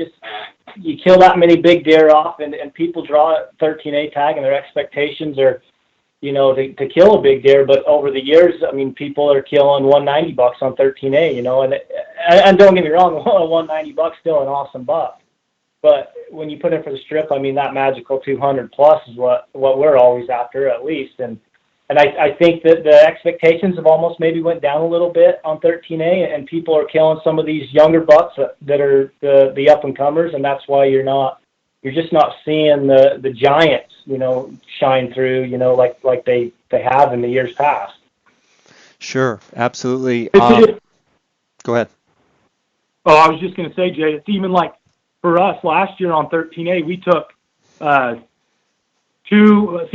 you kill that many big deer off, and people draw a 13A tag, and their expectations are, you know, to kill a big deer. But over the years, I mean, people are killing 190 bucks on 13A, you know, and don't get me wrong, 190 bucks still an awesome buck. But when you put in for the Strip, I mean, that magical 200 plus is what we're always after, at least. And I think that the expectations have almost maybe went down a little bit on 13A, and people are killing some of these younger bucks that are the up and comers, and that's why you're just not seeing the giants, you know, shine through, you know, like they have in the years past.
Sure, absolutely. Go ahead.
Oh, I was just going to say, Jay, it's even like for us last year on 13A, we took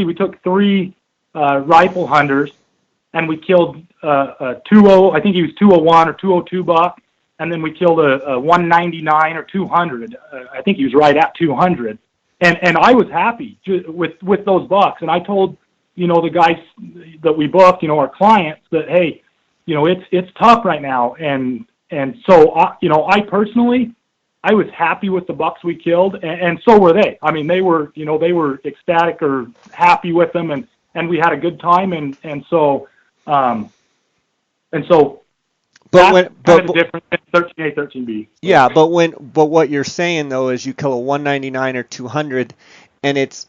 we took 3 rifle hunters, and we killed a 20, I think he was 201 or 202 buck, and then we killed a 199 or 200. I think he was right at 200, and I was happy with those bucks. And I told, you know, the guys that we booked, you know, our clients, that hey, you know, it's tough right now, and so you know, I personally, I was happy with the bucks we killed, and so were they. I mean, they were ecstatic or happy with them, and we had a good time, and so But that's different than 13A, 13B.
Yeah, but what you're saying though is you kill a 199 or 200, and it's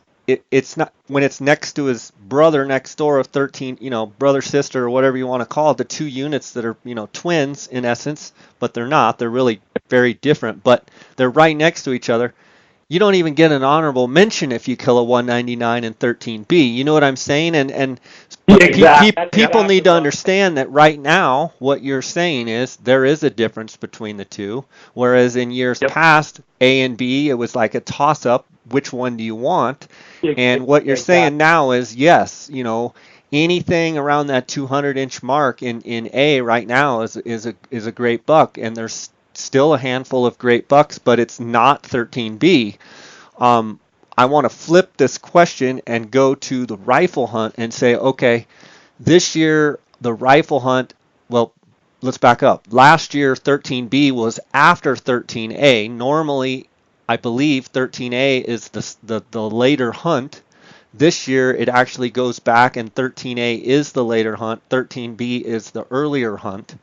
not when it's next to his brother next door of 13, you know, brother sister or whatever you want to call it, the two units that are, you know, twins in essence, but they're not. They're really very different, but they're right next to each other. You don't even get an honorable mention if you kill a 199 and 13B. You know what I'm saying? And people need to understand that right now what you're saying is there is a difference between the two, whereas in years past, A and B, it was like a toss-up. Which one do you want? And what you're saying now is, yes, you know, anything around that 200-inch mark in A right now is a great buck, and there's still a handful of great bucks, but it's not 13B. I want to flip this question and go to the rifle hunt and say, okay, this year the rifle hunt, well, let's back up. Last year 13B was after 13A. Normally, I believe 13A is the later hunt. This year it actually goes back, and 13A is the later hunt. 13B is the earlier hunt.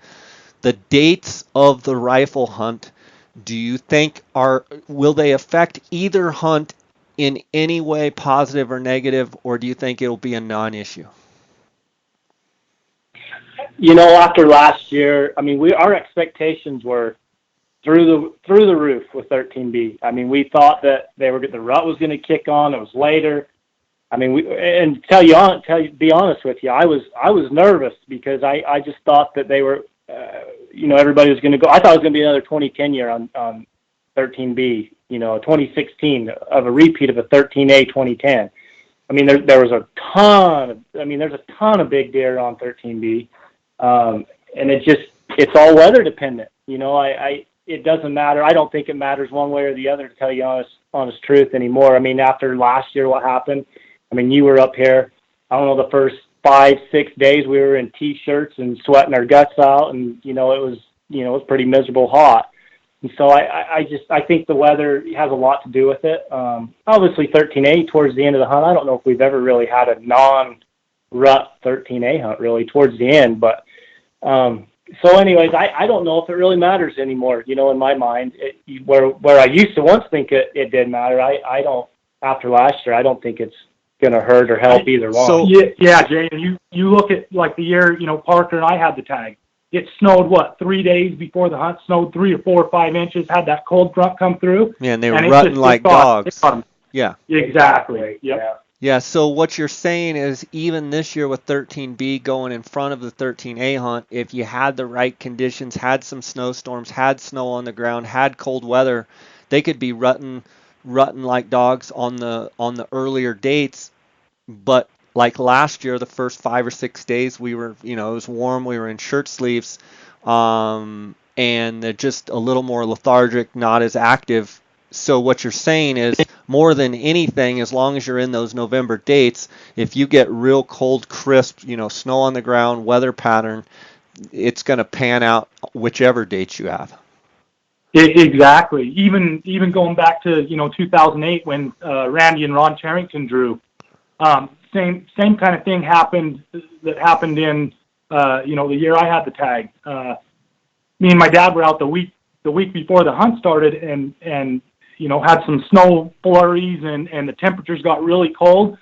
The dates of the rifle hunt, do you think will they affect either hunt in any way, positive or negative, or do you think it'll be a non-issue?
You know, after last year, I mean, our expectations were through the roof with 13B. I mean, we thought that the rut was going to kick on. It was later. I mean, be honest with you, I was nervous because I just thought that they were. You know, everybody was going to go. I thought it was going to be another 2010 year on 13B. You know, 2016 of a repeat of a 13A 2010. I mean, there was a ton. There's a ton of big deer on 13B, and it's all weather dependent. You know, it doesn't matter. I don't think it matters one way or the other, to tell you honest truth anymore. I mean, after last year, what happened? I mean, you were up here, I don't know, the first 5-6 days we were in T-shirts and sweating our guts out, and, it was pretty miserable hot. And so I think the weather has a lot to do with it. Obviously 13A towards the end of the hunt, I don't know if we've ever really had a non-rut 13A hunt really towards the end, but so anyways, I don't know if it really matters anymore, in my mind. Where I used to once think it did matter, I don't, after last year, I don't think it's going to hurt or help either one.
So, yeah, Jay, and you look at, like, the year, Parker and I had the tag. It snowed, 3 days before the hunt, snowed 3 or 4 or 5 inches, had that cold front come through.
Yeah, and they were rutting like dogs. Yeah.
Exactly. Yep.
Yeah, so what you're saying is even this year with 13B going in front of the 13A hunt, if you had the right conditions, had some snowstorms, had snow on the ground, had cold weather, they could be rutting like dogs on the earlier dates. But like last year, the first 5 or 6 days we were, it was warm, we were in shirt sleeves, and they're just a little more lethargic, not as active. So what you're saying is, more than anything, as long as you're in those November dates, if you get real cold, crisp, snow on the ground, weather pattern, it's going to pan out whichever dates you have.
Exactly. Even going back to 2008 when Randy and Ron Charrington drew, same kind of thing happened in the year I had the tag. Me and my dad were out the week before the hunt started, and had some snow flurries, and the temperatures got really cold,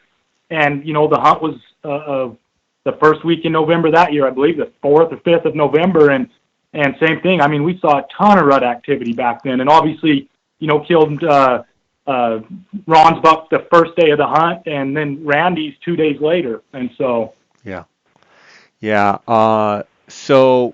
and the hunt was the first week in November that year, I believe the 4th or 5th of November, and same thing. I mean, we saw a ton of rut activity back then, and obviously killed Ron's buck the first day of the hunt, and then Randy's 2 days later, and so
so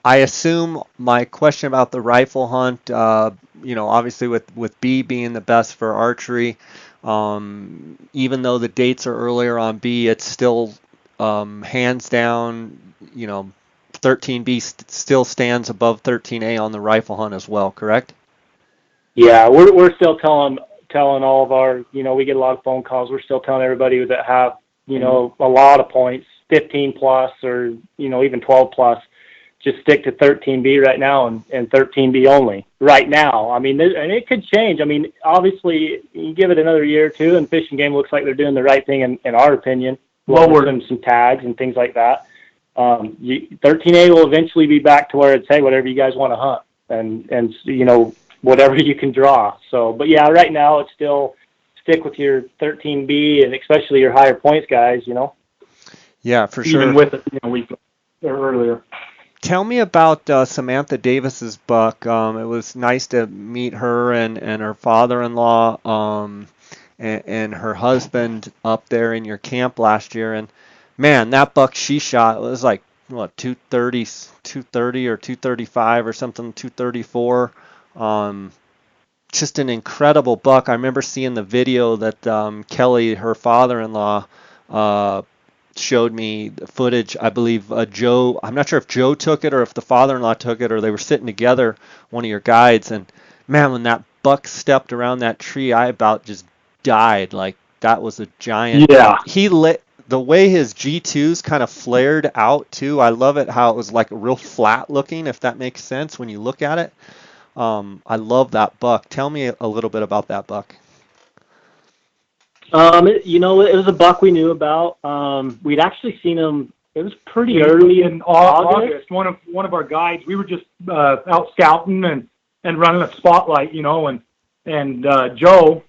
I assume my question about the rifle hunt, obviously with B being the best for archery, even though the dates are earlier on B, it's still hands down, 13B still stands above 13A on the rifle hunt as well, correct?
Yeah, we're still telling all of our, we get a lot of phone calls. We're still telling everybody that have, a lot of points, 15 plus or, even 12 plus, just stick to 13B right now and 13B only right now. I mean, and it could change. I mean, obviously, you give it another year or two, and Fish and Game looks like they're doing the right thing in our opinion. Lower some tags and things like that. 13A will eventually be back to where it's, hey, whatever you guys want to hunt, and whatever you can draw. So, but yeah, right now it's still stick with your 13B and especially your higher points guys.
Yeah, for sure.
Even with it, a week earlier.
Tell me about Samantha Davis's buck. It was nice to meet her and her father-in-law and her husband up there in your camp last year. And man, that buck she shot was like 230 or 235 or something, 234. Just an incredible buck. I remember seeing the video that Kelly, her father-in-law, showed me the footage. I believe Joe, I'm not sure if Joe took it or if the father-in-law took it, or they were sitting together, one of your guides, and man, when that buck stepped around that tree, I about just died. Like, that was a giant.
Yeah.
He lit the way his G2s kind of flared out too. I love it how it was like real flat looking, if that makes sense when you look at it. I love that buck. Tell me a little bit about that buck.
It was a buck we knew about. We'd actually seen him. It was pretty early in August.
One of our guides. We were just out scouting and running a spotlight, and Joe,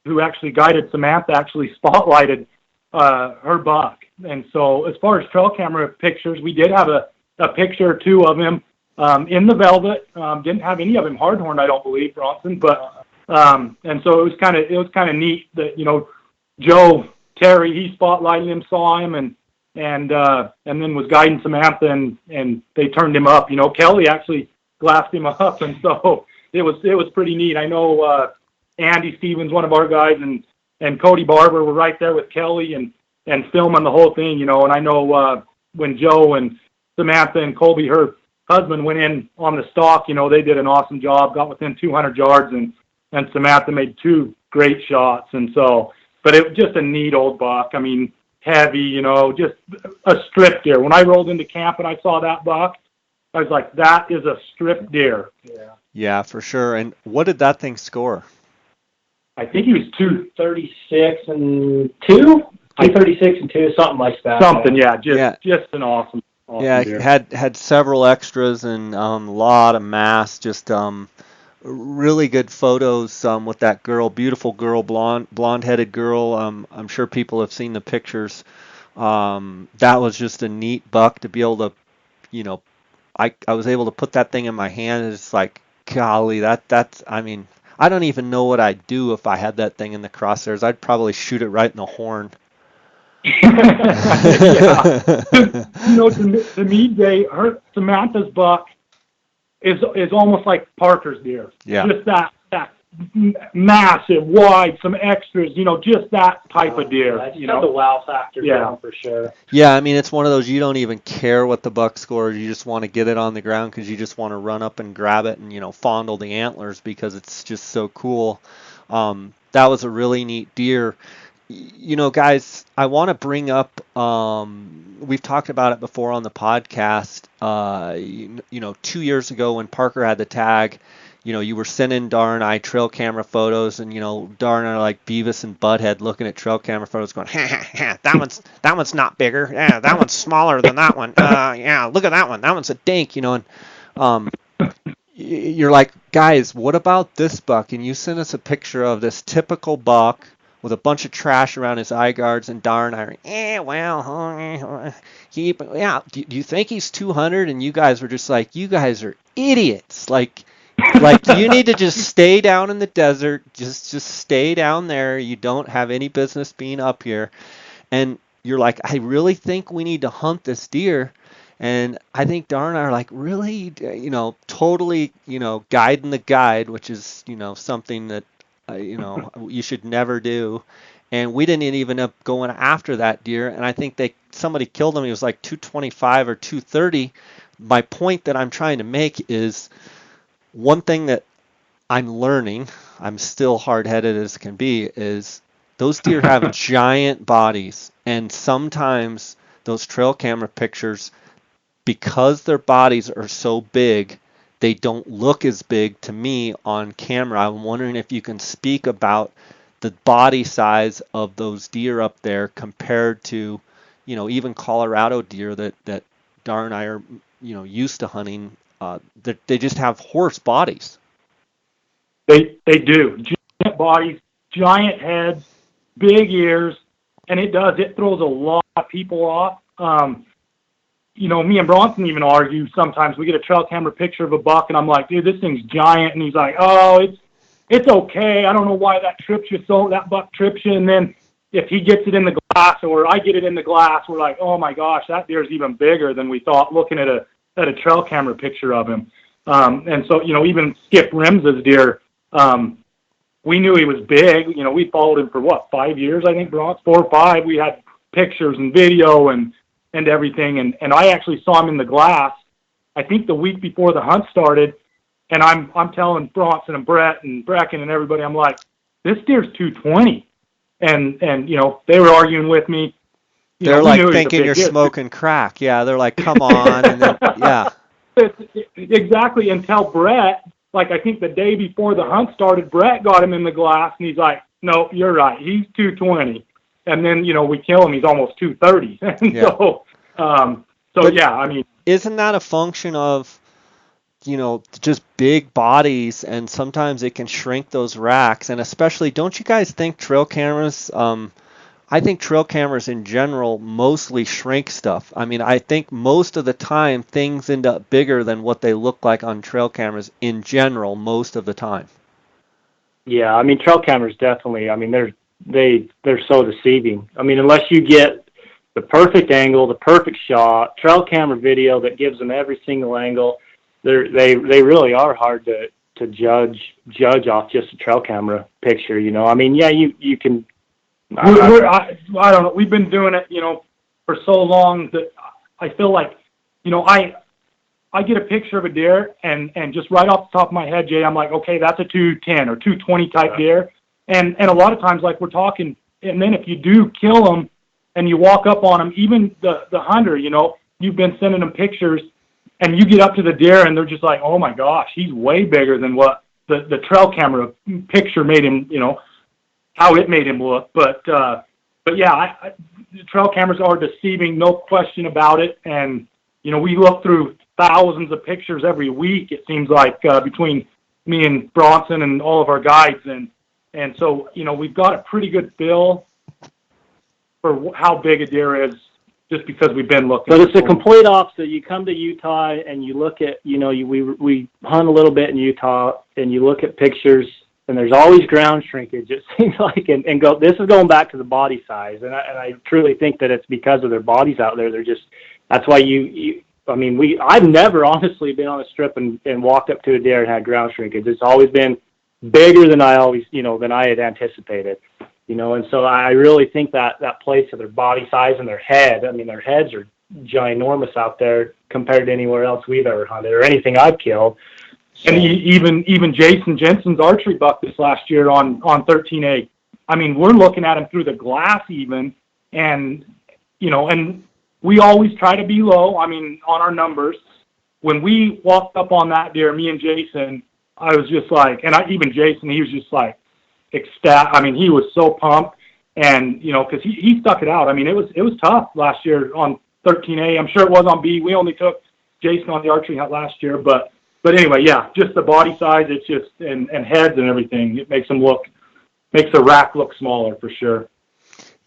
who actually guided Samantha, actually spotlighted her buck. And so, as far as trail camera pictures, we did have a picture or two of him in the velvet. Didn't have any of him hardhorned, I don't believe, Bronson, but. And so it was kind of neat that, Joe Terry, he spotlighted him, saw him, and then was guiding Samantha, and they turned him up. Kelly actually glassed him up, and so it was pretty neat. I know Andy Stevens, one of our guys, and Cody Barber were right there with Kelly and filming the whole thing, and I know when Joe and Samantha and Colby, her husband, went in on the stalk, they did an awesome job, got within 200 yards, and Samantha made 2 great shots. And so, but it was just a neat old buck. I mean, heavy, you know, just a strip deer. When I rolled into camp and I saw that buck, I was like, that is a strip deer.
Yeah.
Yeah, for sure. And what did that thing score?
I think he was
236 and 236 and 2, something like that.
something, yeah, just an awesome
Yeah,
deer.
had several extras and a lot of mass. Just really good photos with that girl, beautiful girl, blonde-headed girl. I'm sure people have seen the pictures. That was just a neat buck to be able to, you know, I was able to put that thing in my hand. And it's like, golly, that's I mean, I don't even know what I'd do if I had that thing in the crosshairs. I'd probably shoot it right in the horn.
Yeah. You know, to me, Jay, Samantha's buck is almost like Parker's deer.
Yeah.
Just that massive, wide, some extras. You know, just that type of deer.
Yeah,
you
have
know,
the wow factor
Yeah.
down for sure.
Yeah, I mean, it's one of those you don't even care what the buck scores. You just want to get it on the ground because you just want to run up and grab it and, you know, fondle the antlers because it's just so cool. That was a really neat deer. You know, guys, I want to bring up, we've talked about it before on the podcast. You know, 2 years ago when Parker had the tag, you know, you were sending Dar and I trail camera photos, and, you know, Dar and I are like Beavis and Butthead looking at trail camera photos going, ha, ha, ha, that one's not bigger. Yeah, that one's smaller than that one. Yeah, look at that one. That one's a dink, you know, and you're like, guys, what about this buck? And you sent us a picture of this typical buck with a bunch of trash around his eye guards, and Dar and I are, do you think he's 200? And you guys were just like, you guys are idiots. Like you need to just stay down in the desert, just stay down there. You don't have any business being up here. And you're like, I really think we need to hunt this deer. And I think Dar and I are like, really, you know, totally, you know, guiding the guide, which is, you know, something that, you know, you should never do. And we didn't even end up going after that deer. And I think somebody killed him. He was like 225 or 230. My point that I'm trying to make is one thing that I'm learning, I'm still hard-headed as can be, is those deer have giant bodies. And sometimes those trail camera pictures, because their bodies are so big, they don't look as big to me on camera. I'm wondering if you can speak about the body size of those deer up there compared to, you know, even Colorado deer that Dar and I are, you know, used to hunting. That they just have horse bodies.
They do. Giant bodies, giant heads, big ears, and it throws a lot of people off. You know, me and Bronson even argue sometimes. We get a trail camera picture of a buck, and I'm like, dude, this thing's giant. And he's like, oh, it's okay. I don't know why that buck trips you. And then if he gets it in the glass or I get it in the glass, we're like, oh my gosh, that deer's even bigger than we thought looking at a trail camera picture of him. And so, you know, even Skip Rims's deer, we knew he was big. You know, we followed him for 5 years, I think, Bronson, 4 or 5. We had pictures and video and everything. And I actually saw him in the glass, I think the week before the hunt started. And I'm telling Bronson and Brett and Brecken and everybody, I'm like, this deer's 220. And you know, they were arguing with me.
They're like thinking you're smoking crack. Yeah, they're like, come on. And then, yeah.
Exactly, until Brett, like I think the day before the hunt started, Brett got him in the glass, and he's like, no, you're right. He's 220. And then, you know, we kill him. He's almost 230. And
yeah.
So yeah, I mean.
Isn't that a function of, you know, just big bodies, and sometimes it can shrink those racks? And especially, don't you guys think trail cameras, I think trail cameras in general mostly shrink stuff. I mean, I think most of the time things end up bigger than what they look like on trail cameras in general most of the time.
Yeah, I mean, trail cameras definitely, I mean, they're so deceiving. I mean, unless you get the perfect angle, the perfect shot, trail camera video that gives them every single angle, they really are hard to judge off just a trail camera picture, you know. I mean, yeah, you can.
I don't know. We've been doing it, you know, for so long that I feel like, you know, I get a picture of a deer and just right off the top of my head, Jay, I'm like, okay, that's a 210 or 220 type deer. And a lot of times, like we're talking, then if you do kill them and you walk up on them, even the hunter, you know, you've been sending them pictures, and you get up to the deer and they're just like, oh my gosh, he's way bigger than what the trail camera picture made him, you know, how it made him look. But yeah, the trail cameras are deceiving, no question about it. And, you know, we look through thousands of pictures every week, it seems like, between me and Bronson and all of our guides. And so, you know, we've got a pretty good feel for how big a deer is just because we've been looking.
But it's the complete opposite. You come to Utah and you look at, you know, we hunt a little bit in Utah and you look at pictures and there's always ground shrinkage, it seems like, and go, this is going back to the body size. And I truly think that it's because of their bodies out there. They're just, that's why I've never honestly been on a strip and walked up to a deer and had ground shrinkage. It's always been bigger than I had anticipated, you know, and so I really think that plays to their body size and their head. I mean, their heads are ginormous out there compared to anywhere else we've ever hunted or anything I've killed.
And even Jason Jensen's archery buck this last year on 13A, I mean, we're looking at him through the glass even, and, you know, and we always try to be low, I mean, on our numbers. When we walked up on that deer, me and Jason, I was just like, and even Jason, he was just like ecstatic. I mean, he was so pumped, and, you know, because he stuck it out. I mean, it was tough last year on 13A. I'm sure it was on B. We only took Jason on the archery hunt last year, but anyway, yeah, just the body size, it's just, and heads and everything, it makes the rack look smaller for sure.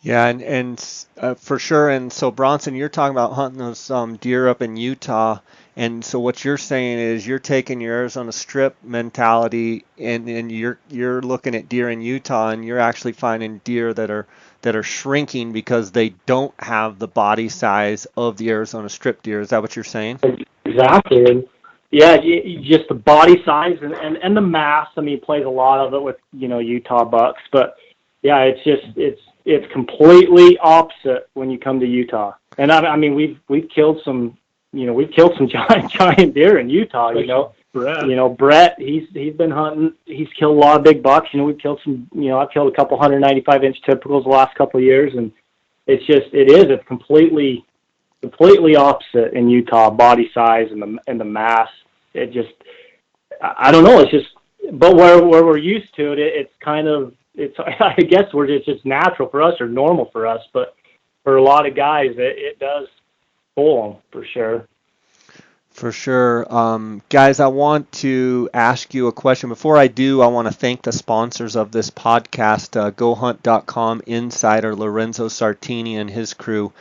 Yeah, and for sure. And so, Bronson, you're talking about hunting those deer up in Utah, and so what you're saying is you're taking your Arizona Strip mentality, and you're looking at deer in Utah, and you're actually finding deer that are shrinking because they don't have the body size of the Arizona Strip deer. Is that what you're saying?
Exactly. And yeah, just the body size and the mass. I mean, plays a lot of it with, you know, Utah bucks, but yeah, it's completely opposite when you come to Utah. And I mean, we've killed some giant deer in Utah, you know.
Brett.
You know, Brett, he's been hunting. He's killed a lot of big bucks. You know, we've killed some, you know, I've killed a couple 195-inch typicals the last couple of years, and it's completely opposite in Utah, body size and the mass. It just, I don't know, it's just, but where we're used to it, it's kind of, I guess it's just natural for us or normal for us, but for a lot of guys, it does fool them for sure.
For sure. Guys, I want to ask you a question. Before I do, I want to thank the sponsors of this podcast, GoHunt.com insider Lorenzo Sartini and his crew.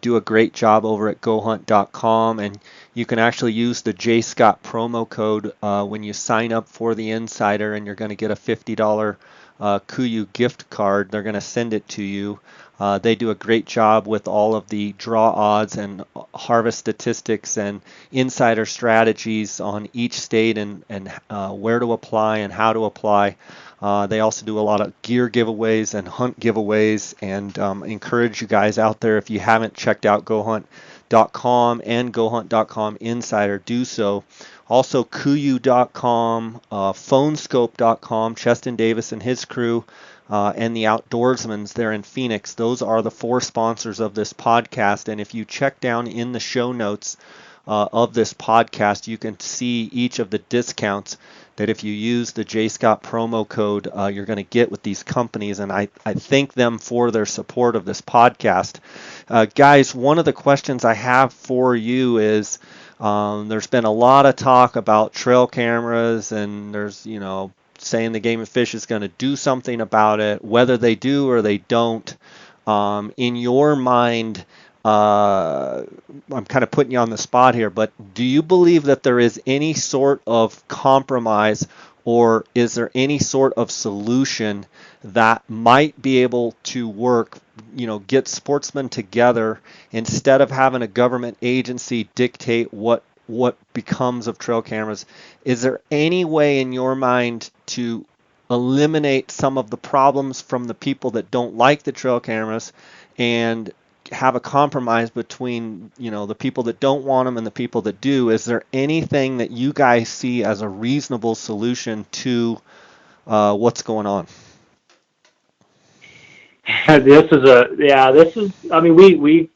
Do a great job over at GoHunt.com, and you can actually use the J Scott promo code when you sign up for the insider, and you're going to get a $50 KUIU gift card. They're going to send it to you. They do a great job with all of the draw odds and harvest statistics and insider strategies on each state and where to apply and how to apply. They also do a lot of gear giveaways and hunt giveaways, and encourage you guys out there, if you haven't checked out GoHunt.com and GoHunt.com Insider, do so. Also, KUIU.com, PhoneScope.com, Cheston Davis and his crew, and the Outdoorsmans there in Phoenix. Those are the four sponsors of this podcast, and if you check down in the show notes of this podcast, you can see each of the discounts that if you use the J Scott promo code, you're going to get with these companies, and I thank them for their support of this podcast. Guys, one of the questions I have for you is, there's been a lot of talk about trail cameras, and there's, you know, saying the Game and Fish is going to do something about it, whether they do or they don't. In your mind, I'm kind of putting you on the spot here, but do you believe that there is any sort of compromise, or is there any sort of solution that might be able to work, you know, get sportsmen together instead of having a government agency dictate what becomes of trail cameras? Is there any way in your mind to eliminate some of the problems from the people that don't like the trail cameras and have a compromise between, you know, the people that don't want them and the people that do? Is there anything that you guys see as a reasonable solution to what's going on?
I mean, we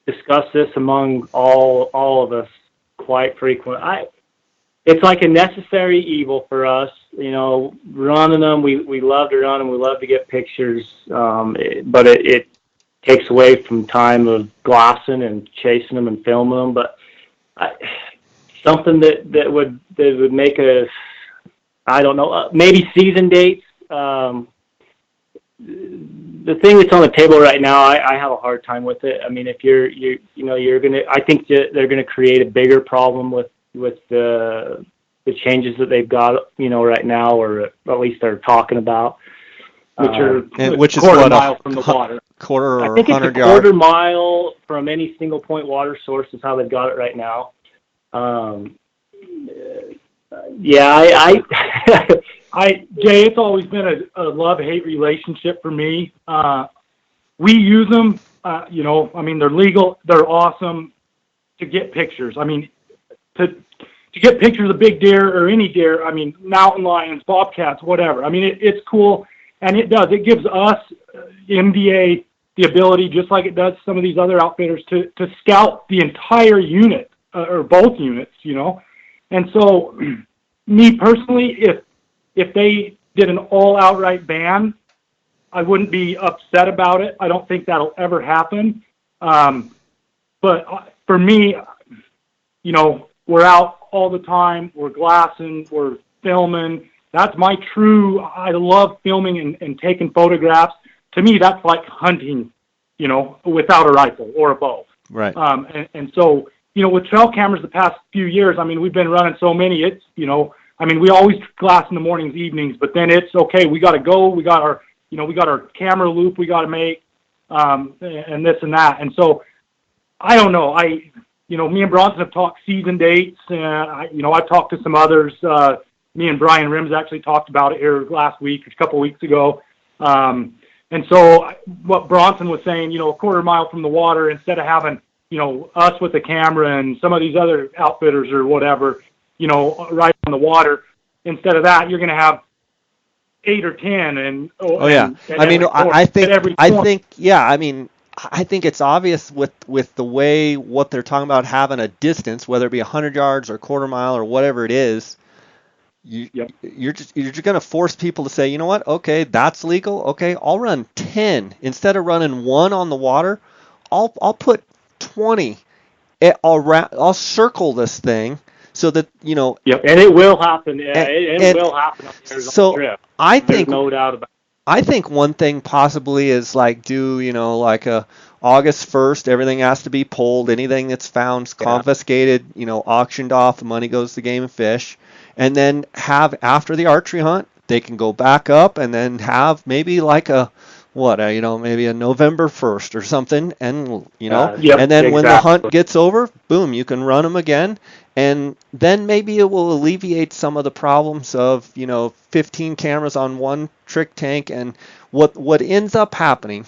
discuss this among all of us quite frequently. It's like a necessary evil for us, running them. We love to run them. We love to get pictures. But it takes away from time of glassing and chasing them and filming them. But something that would make I don't know, maybe season dates. The thing that's on the table right now, I have a hard time with it. I mean, if you're gonna, I think that they're gonna create a bigger problem with the changes that they've got, right now, or at least they're talking about,
which is
quarter mile from the water.
Quarter or
I think
100
it's a
yards.
quarter mile from any single point water source is how they've got it right now.
Jay, it's always been a love-hate relationship for me. We use them, I mean, they're legal, they're awesome to get pictures. I mean, to get pictures of big deer or any deer, I mean, mountain lions, bobcats, whatever. I mean, it's cool, and it gives us, MDA, the ability, just like it does some of these other outfitters, to scout the entire unit, or both units, And so, me personally, if they did an all-outright ban, I wouldn't be upset about it. I don't think that'll ever happen. But for me, we're out all the time. We're glassing. We're filming. That's my true. I love filming and taking photographs. To me, that's like hunting, without a rifle or a bow.
Right.
And so, with trail cameras the past few years, I mean, we've been running so many. It's, I mean, we always glass in the mornings, evenings, but then it's okay. We got to go. We got our, we got our camera loop we got to make, and this and that. And so, I don't know. Me and Bronson have talked season dates, and I've talked to some others. Me and Brian Rims actually talked about it here last week, a couple weeks ago. And so, what Bronson was saying, a quarter mile from the water, instead of having, us with the camera and some of these other outfitters or whatever, right on the water. Instead of that, you're going to have 8 or 10. And
I think it's obvious with the way what they're talking about having a distance, whether it be 100 yards or quarter mile or whatever it is. You're just going to force people to say, you know what? Okay, that's legal. Okay, I'll run 10 instead of running 1 on the water. I'll put 20. I'll circle this thing so that
and it will happen. Yeah, it will happen.
So trip.
There's no doubt about it.
I think one thing possibly is like like a August 1st, everything has to be pulled. Anything that's found is confiscated, auctioned off. The money goes to Game and Fish. And then have, after the archery hunt, they can go back up and then have maybe like maybe a November 1st or something. And, and then when the hunt gets over, boom, you can run them again. And then maybe it will alleviate some of the problems of, 15 cameras on one trick tank. And what ends up happening,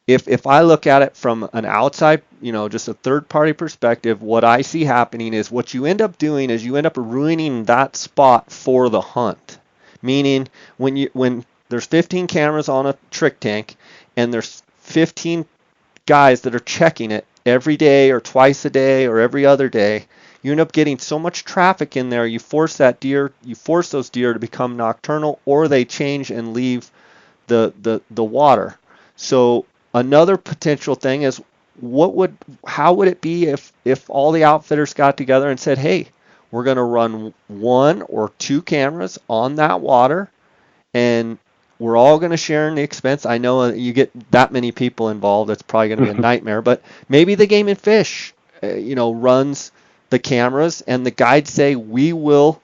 if I look at it from an outside, just a third-party perspective, what I see happening is what you end up doing is you end up ruining that spot for the hunt. Meaning, when there's 15 cameras on a trick tank and there's 15 guys that are checking it every day or twice a day or every other day, you end up getting so much traffic in there, you force those deer to become nocturnal, or they change and leave the water. So another potential thing is, how would it be if all the outfitters got together and said, hey, we're going to run 1 or 2 cameras on that water, and we're all going to share in the expense. I know you get that many people involved, it's probably going to be a nightmare, but maybe the Game and Fish, runs the cameras, and the guides say, we will,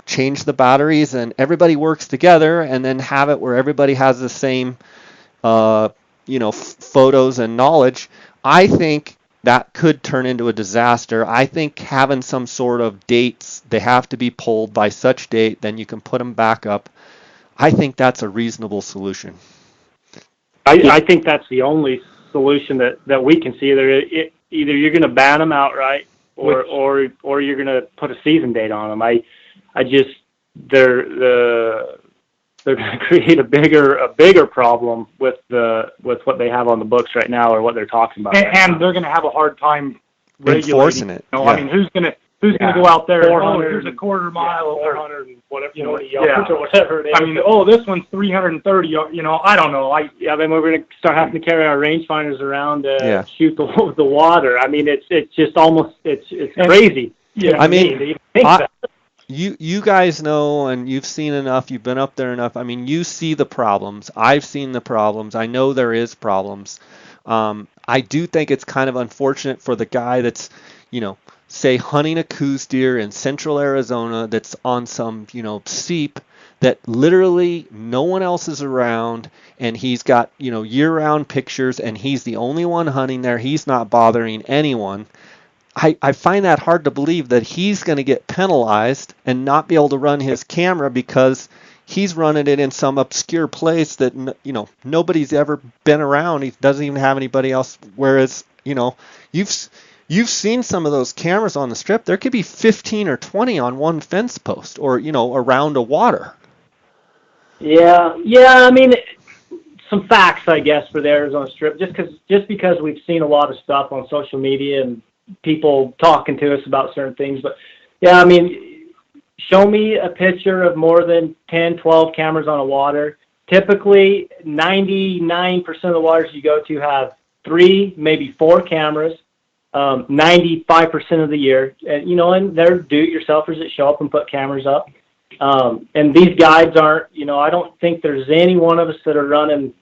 change the batteries, and everybody works together, and then have it where everybody has the same photos and knowledge. I think that could turn into a disaster. I think having some sort of dates, they have to be pulled by such date, then you can put them back up. I think that's a reasonable solution.
I think that's the only solution that we can see. Either you're going to ban them outright, or you're going to put a season date on them. The they're going to create a bigger problem with what they have on the books right now, or what they're talking about.
And they're going to have a hard time
enforcing it.
You know, I mean, who's going to go out there? Here's a quarter mile,
400 and whatever, 40
yards
or whatever it is.
I mean, this one's 330. You know, I don't know.
I mean, we're going to start having to carry our rangefinders around to shoot the water. I mean, it's just almost it's crazy.
Yeah,
I mean, you guys know, and you've seen enough. You've been up there enough. I mean, you see the problems. I've seen the problems. I know there is problems. I do think it's kind of unfortunate for the guy that's, you know, say hunting a coos deer in central Arizona that's on some, you know, seep that literally no one else is around, and he's got, you know, year-round pictures, and he's the only one hunting there. He's not bothering anyone. I find that hard to believe that he's going to get penalized and not be able to run his camera because he's running it in some obscure place that, you know, nobody's ever been around. He doesn't even have anybody else. Whereas, you know, you've seen some of those cameras on the strip. There could be 15 or 20 on one fence post, or, you know, around a water.
Yeah. I mean, some facts, I guess, for the Arizona Strip. Just because we've seen a lot of stuff on social media and people talking to us about certain things. But yeah, I mean, show me a picture of more than 10, 12 cameras on a water. Typically, 99% of the waters you go to have 3, maybe 4 cameras, 95% of the year. And, you know, and they're do-it-yourselfers that show up and put cameras up. And these guides aren't, you know, I don't think there's any one of us that are running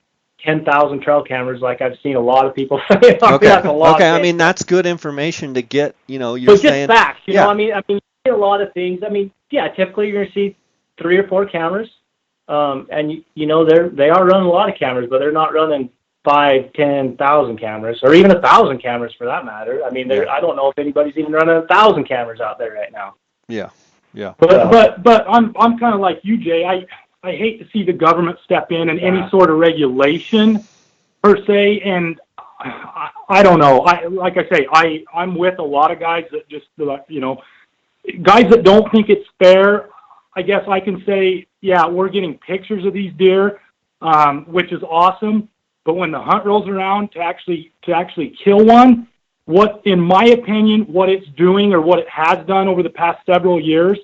10,000 trail cameras like I've seen a lot of people say.
Okay. I mean, that's good information to get, you know, you're saying.
Just facts, you know, I mean, you see a lot of things. I mean, yeah, typically you're going to see 3 or 4 cameras. And, you know, they are running a lot of cameras, but they're not running 5, 10,000 cameras, or even 1,000 cameras for that matter. I mean, I don't know if anybody's even running 1,000 cameras out there right now.
Yeah.
But I'm kind of like you, Jay. I hate to see the government step in and any sort of regulation per se. And I don't know. Like I say, I'm with a lot of guys that just, you know, guys that don't think it's fair. I guess I can say, yeah, we're getting pictures of these deer, which is awesome. But when the hunt rolls around to actually kill one, in my opinion, what it's doing, or what it has done over the past several years,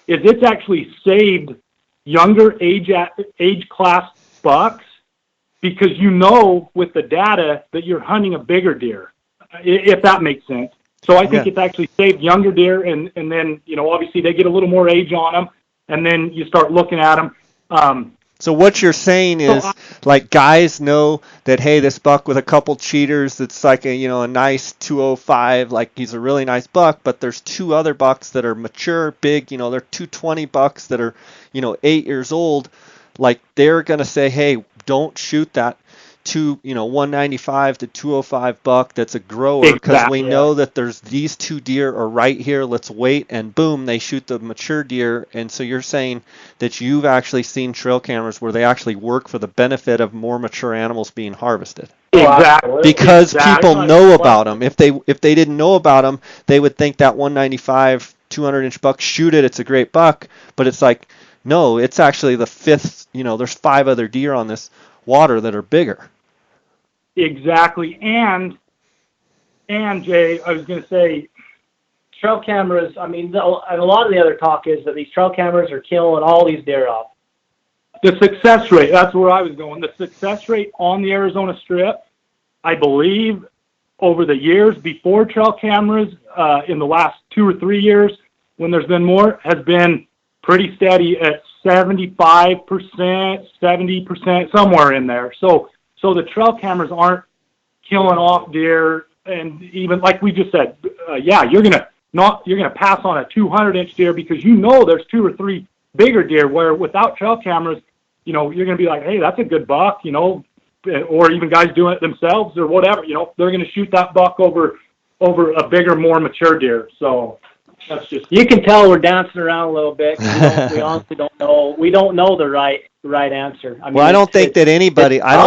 is it's actually saved younger age class bucks, because you know with the data that you're hunting a bigger deer, if that makes sense. So I think it's actually saved younger deer, and then, you know, obviously they get a little more age on them, and then you start looking at them.
So what you're saying is, like, guys know that, hey, this buck with a couple cheaters, that's like a, you know, a nice 205, like he's a really nice buck, but there's 2 other bucks that are mature, big, you know, they're 220 bucks that are, you know, 8 years old. Like, they're going to say, hey, don't shoot that 195 to 205 buck that's a grower, because we know that there's these 2 deer are right here, let's wait, and boom, they shoot the mature deer. And so you're saying that you've actually seen trail cameras where they actually work for the benefit of more mature animals being harvested.
Exactly.
Because people know about them. If they didn't know about them, they would think that 195 200-inch buck, shoot it, it's a great buck. But it's like, no, it's actually the 5th, you know, there's 5 other deer on this water that are bigger.
Exactly. And Jay, I was going to say,
trail cameras, I mean, and a lot of the other talk is that these trail cameras are killing all these deer off.
The success rate, that's where I was going. The success rate on the Arizona Strip, I believe, over the years before trail cameras, in the last 2 or 3 years, when there's been more, has been pretty steady at 75%, 70%, somewhere in there. So the trail cameras aren't killing off deer. And even like we just said, you're gonna pass on a 200-inch deer because you know there's 2 or 3 bigger deer. Where without trail cameras, you know, you're gonna be like, hey, that's a good buck, you know, or even guys doing it themselves or whatever. You know, they're gonna shoot that buck over a bigger, more mature deer. So that's just,
you can tell we're dancing around a little bit. We honestly don't know. We don't know the right answer. I mean,
well, I don't think that anybody. I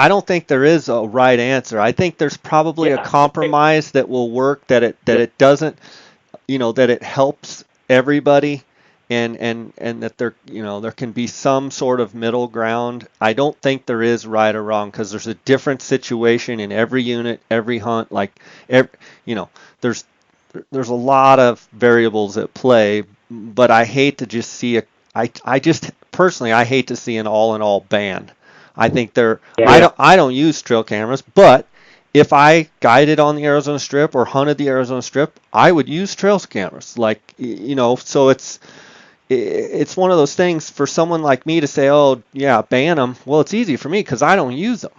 don't think there is a right answer. I think there's probably a compromise that will work. That it doesn't, you know, that it helps everybody, and that there can be some sort of middle ground. I don't think there is right or wrong because there's a different situation in every unit, every hunt. Like, every, you know, there's there's a lot of variables at play, but I hate to just see I just personally I hate to see an all in all ban. I think I don't use trail cameras, but if I guided on the Arizona Strip or hunted the Arizona Strip, I would use trail cameras. Like, so it's one of those things for someone like me to say, oh yeah, ban them. Well, it's easy for me because I don't use them.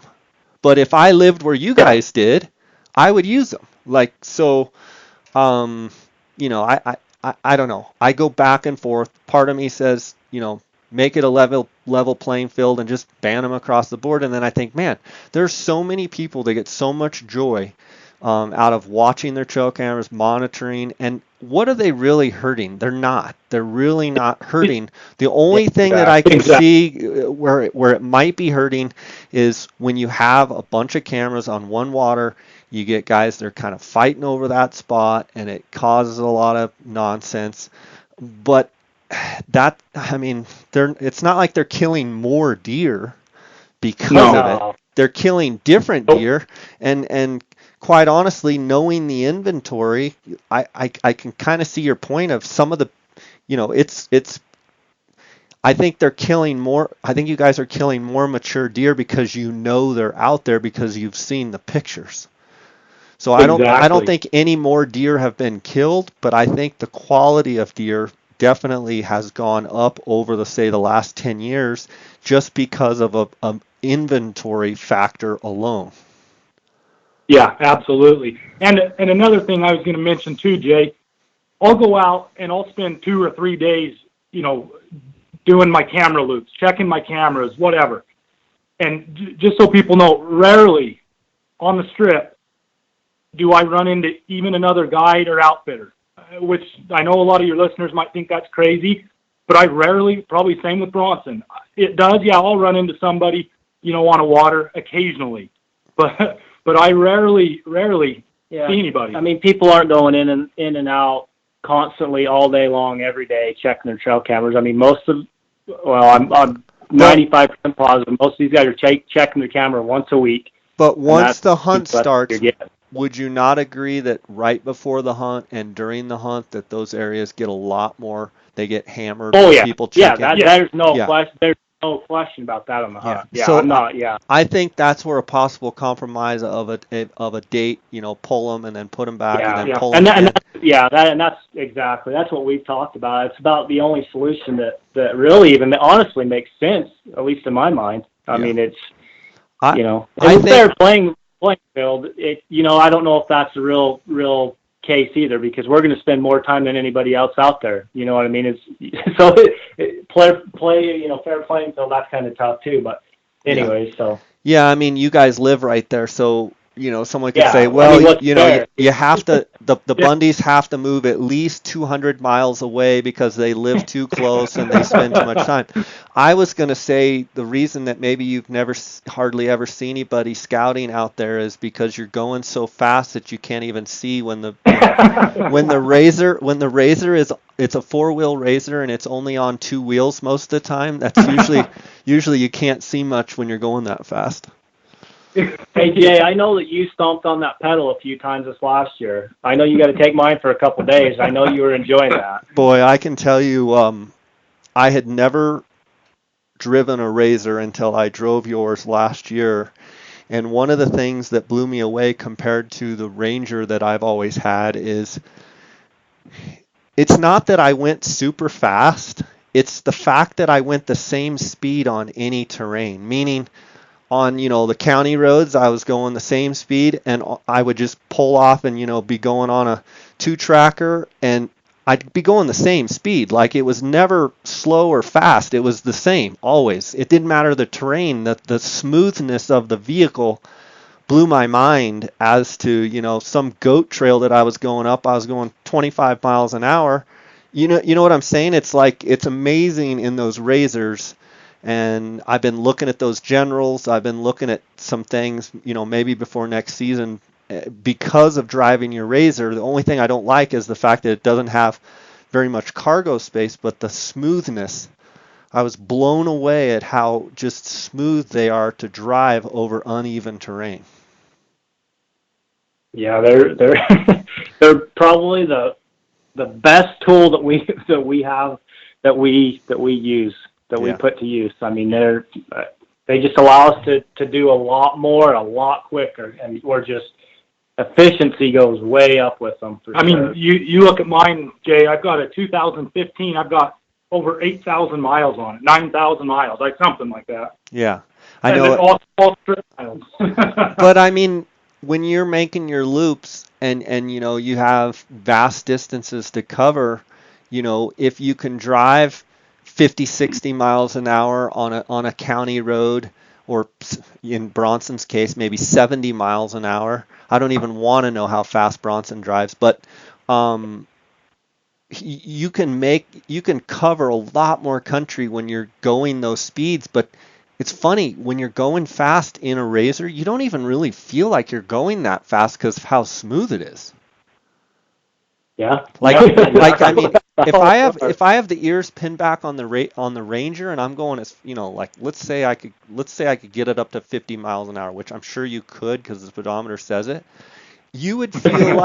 But if I lived where you guys did, I would use them. Like, so, um, I don't know. I go back and forth. Part of me says, make it a level playing field and just ban them across the board. And then I think, man, there's so many people that get so much joy out of watching their trail cameras, monitoring, and what are they really hurting? They're not. They're really not hurting. The only thing that I can see where it might be hurting is when you have a bunch of cameras on one water. You get guys that are kind of fighting over that spot, and it causes a lot of nonsense. But it's not like they're killing more deer because of it. They're killing different deer, and quite honestly, knowing the inventory, I can kind of see your point of some of the, it's. I think they're killing more. I think you guys are killing more mature deer because they're out there because you've seen the pictures. So I don't think any more deer have been killed, but I think the quality of deer definitely has gone up over the last 10 years just because of a inventory factor alone.
Yeah, absolutely. And another thing I was going to mention too, Jay, I'll go out and I'll spend 2 or 3 days, doing my camera loops, checking my cameras, whatever. And just so people know, rarely on the strip do I run into even another guide or outfitter, which I know a lot of your listeners might think that's crazy, but I rarely, probably same with Bronson. It does, yeah, I'll run into somebody, on a water occasionally, but I rarely see anybody.
I mean, people aren't going in and out constantly all day long, every day, checking their trail cameras. I mean, I'm 95% positive. Most of these guys are checking their camera once a week.
But once the hunt starts, would you not agree that right before the hunt and during the hunt that those areas get a lot more, they get hammered?
Oh, yeah.
People checking?
There's no question. There's no question about that on the hunt. Yeah, so
I think that's where a possible compromise of a date, pull them and then put them back and then pull them again.
That's what we've talked about. It's about the only solution that really even honestly makes sense, at least in my mind. I mean, it's, fair playing field. I don't know if that's a real case either, because we're going to spend more time than anybody else out there. You know what I mean? It's so fair playing field. That's kind of tough too. But anyway, so
yeah, I mean, you guys live right there, so someone could say, well, you have to, the Bundys have to move at least 200 miles away because they live too close and they spend too much time. I was going to say the reason that maybe you've never hardly ever seen anybody scouting out there is because you're going so fast that you can't even see when the razor is, it's a 4-wheel razor and it's only on 2 wheels most of the time. That's usually you can't see much when you're going that fast.
Hey, Jay, I know that you stomped on that pedal a few times this last year. I know you got to take mine for a couple of days. I know you were enjoying that.
Boy, I can tell you, I had never driven a Razor until I drove yours last year. And one of the things that blew me away compared to the Ranger that I've always had is it's not that I went super fast. It's the fact that I went the same speed on any terrain, meaning on, the county roads, I was going the same speed, and I would just pull off and, be going on a 2-tracker, and I'd be going the same speed. Like, it was never slow or fast. It was the same, always. It didn't matter the terrain. The smoothness of the vehicle blew my mind as to, some goat trail that I was going up. I was going 25 miles an hour. You know what I'm saying? It's like, it's amazing in those Razors. And I've been looking at those generals. I've been looking at some things, maybe before next season, because of driving your Razor. The only thing I don't like is the fact that it doesn't have very much cargo space, but the smoothness. I was blown away at how just smooth they are to drive over uneven terrain.
Yeah, they're they're probably the best tool that we have that we use that we put to use. I mean, they just allow us to do a lot more, a lot quicker, and we're just efficiency goes way up with them.
I mean, you look at mine, Jay. I've got a 2015. I've got over 8,000 miles on it, 9,000 miles, like something like that.
Yeah, I know.
All strip miles.
But I mean, when you're making your loops and you know you have vast distances to cover, you know, if you can drive 50, 60 miles an hour on a county road, or in Bronson's case, maybe 70 miles an hour. I don't even want to know how fast Bronson drives, but you can cover a lot more country when you're going those speeds. But it's funny, when you're going fast in a RZR, you don't even really feel like you're going that fast because of how smooth it is.
Yeah.
Like I mean, if I have the ears pinned back on the Ranger and I'm going as, you know, like let's say I could get it up to 50 miles an hour, which I'm sure you could because the speedometer says it. You would feel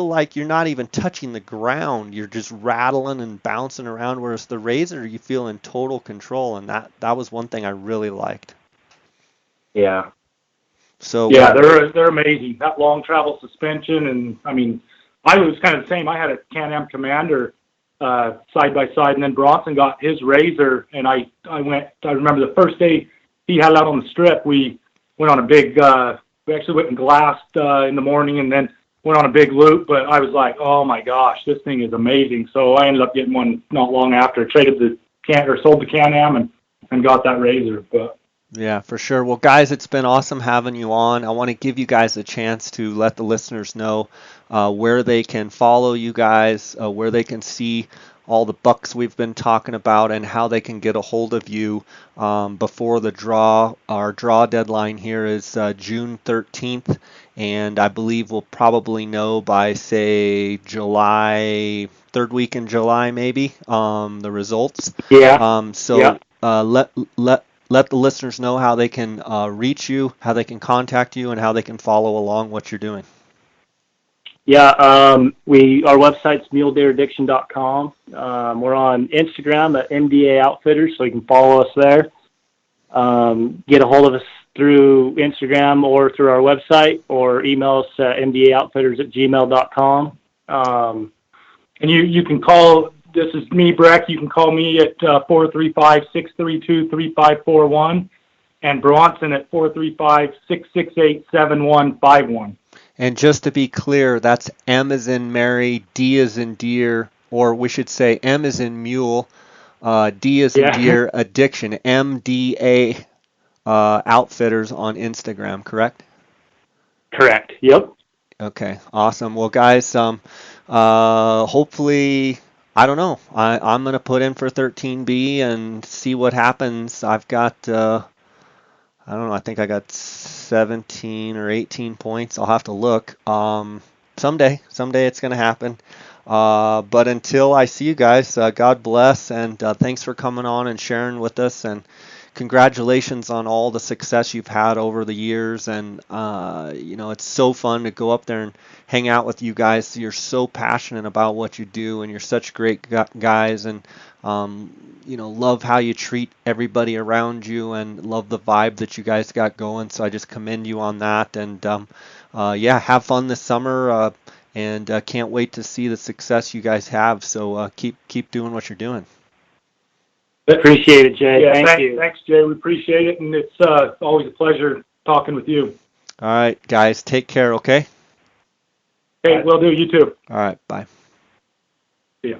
like you're not even touching the ground. You're just rattling and bouncing around, whereas the RZR you feel in total control, and that was one thing I really liked.
Yeah.
So yeah, they're amazing. That long travel suspension, and I mean, I was kind of the same. I had a Can-Am Commander side by side, and then Bronson got his RZR, and I remember the first day he had it out on the strip, we went on a big. We actually went and glassed in the morning, and then went on a big loop. But I was like, oh my gosh, this thing is amazing. So I ended up getting one not long after. Sold the Can-Am and got that RZR. But
yeah, for sure. Well, guys, it's been awesome having you on. I want to give you guys a chance to let the listeners know where they can follow you guys, where they can see all the bucks we've been talking about, and how they can get a hold of you before the draw. Our draw deadline here is June 13th, and I believe we'll probably know by, say, July, third week in July maybe, the results.
Yeah.
Let the listeners know how they can reach you, how they can contact you, and how they can follow along what you're doing.
Yeah, our website's muledeeraddiction.com. We're on Instagram at MDA Outfitters, so you can follow us there. Get a hold of us through Instagram or through our website, or email us at mdaoutfitters@gmail.com.
And you can call. This is me, Brec. You can call me at 435-632-3541, and Bronson at 435-668-7151.
And just to be clear, that's M as in Mary, D as in deer, or we should say M as in mule, D as in deer, addiction, MDA Outfitters on Instagram, correct?
Correct. Yep.
Okay, awesome. Well, guys, hopefully, I don't know. I'm going to put in for 13B and see what happens. I've got, I don't know, I think I got 17 or 18 points. I'll have to look. Someday it's going to happen. But until I see you guys, God bless, and thanks for coming on and sharing with us, and congratulations on all the success you've had over the years. And it's so fun to go up there and hang out with you guys. You're so passionate about what you do, and you're such great guys, and love how you treat everybody around you, and love the vibe that you guys got going. So I just commend you on that. And have fun this summer, and can't wait to see the success you guys have. So keep doing what you're doing.
Appreciate it, Jay.
Yeah,
Thank you.
Thanks, Jay. We appreciate it, and it's always a pleasure talking with you.
All right, guys, take care, okay?
Okay, will do. You too.
All right, bye.
See ya.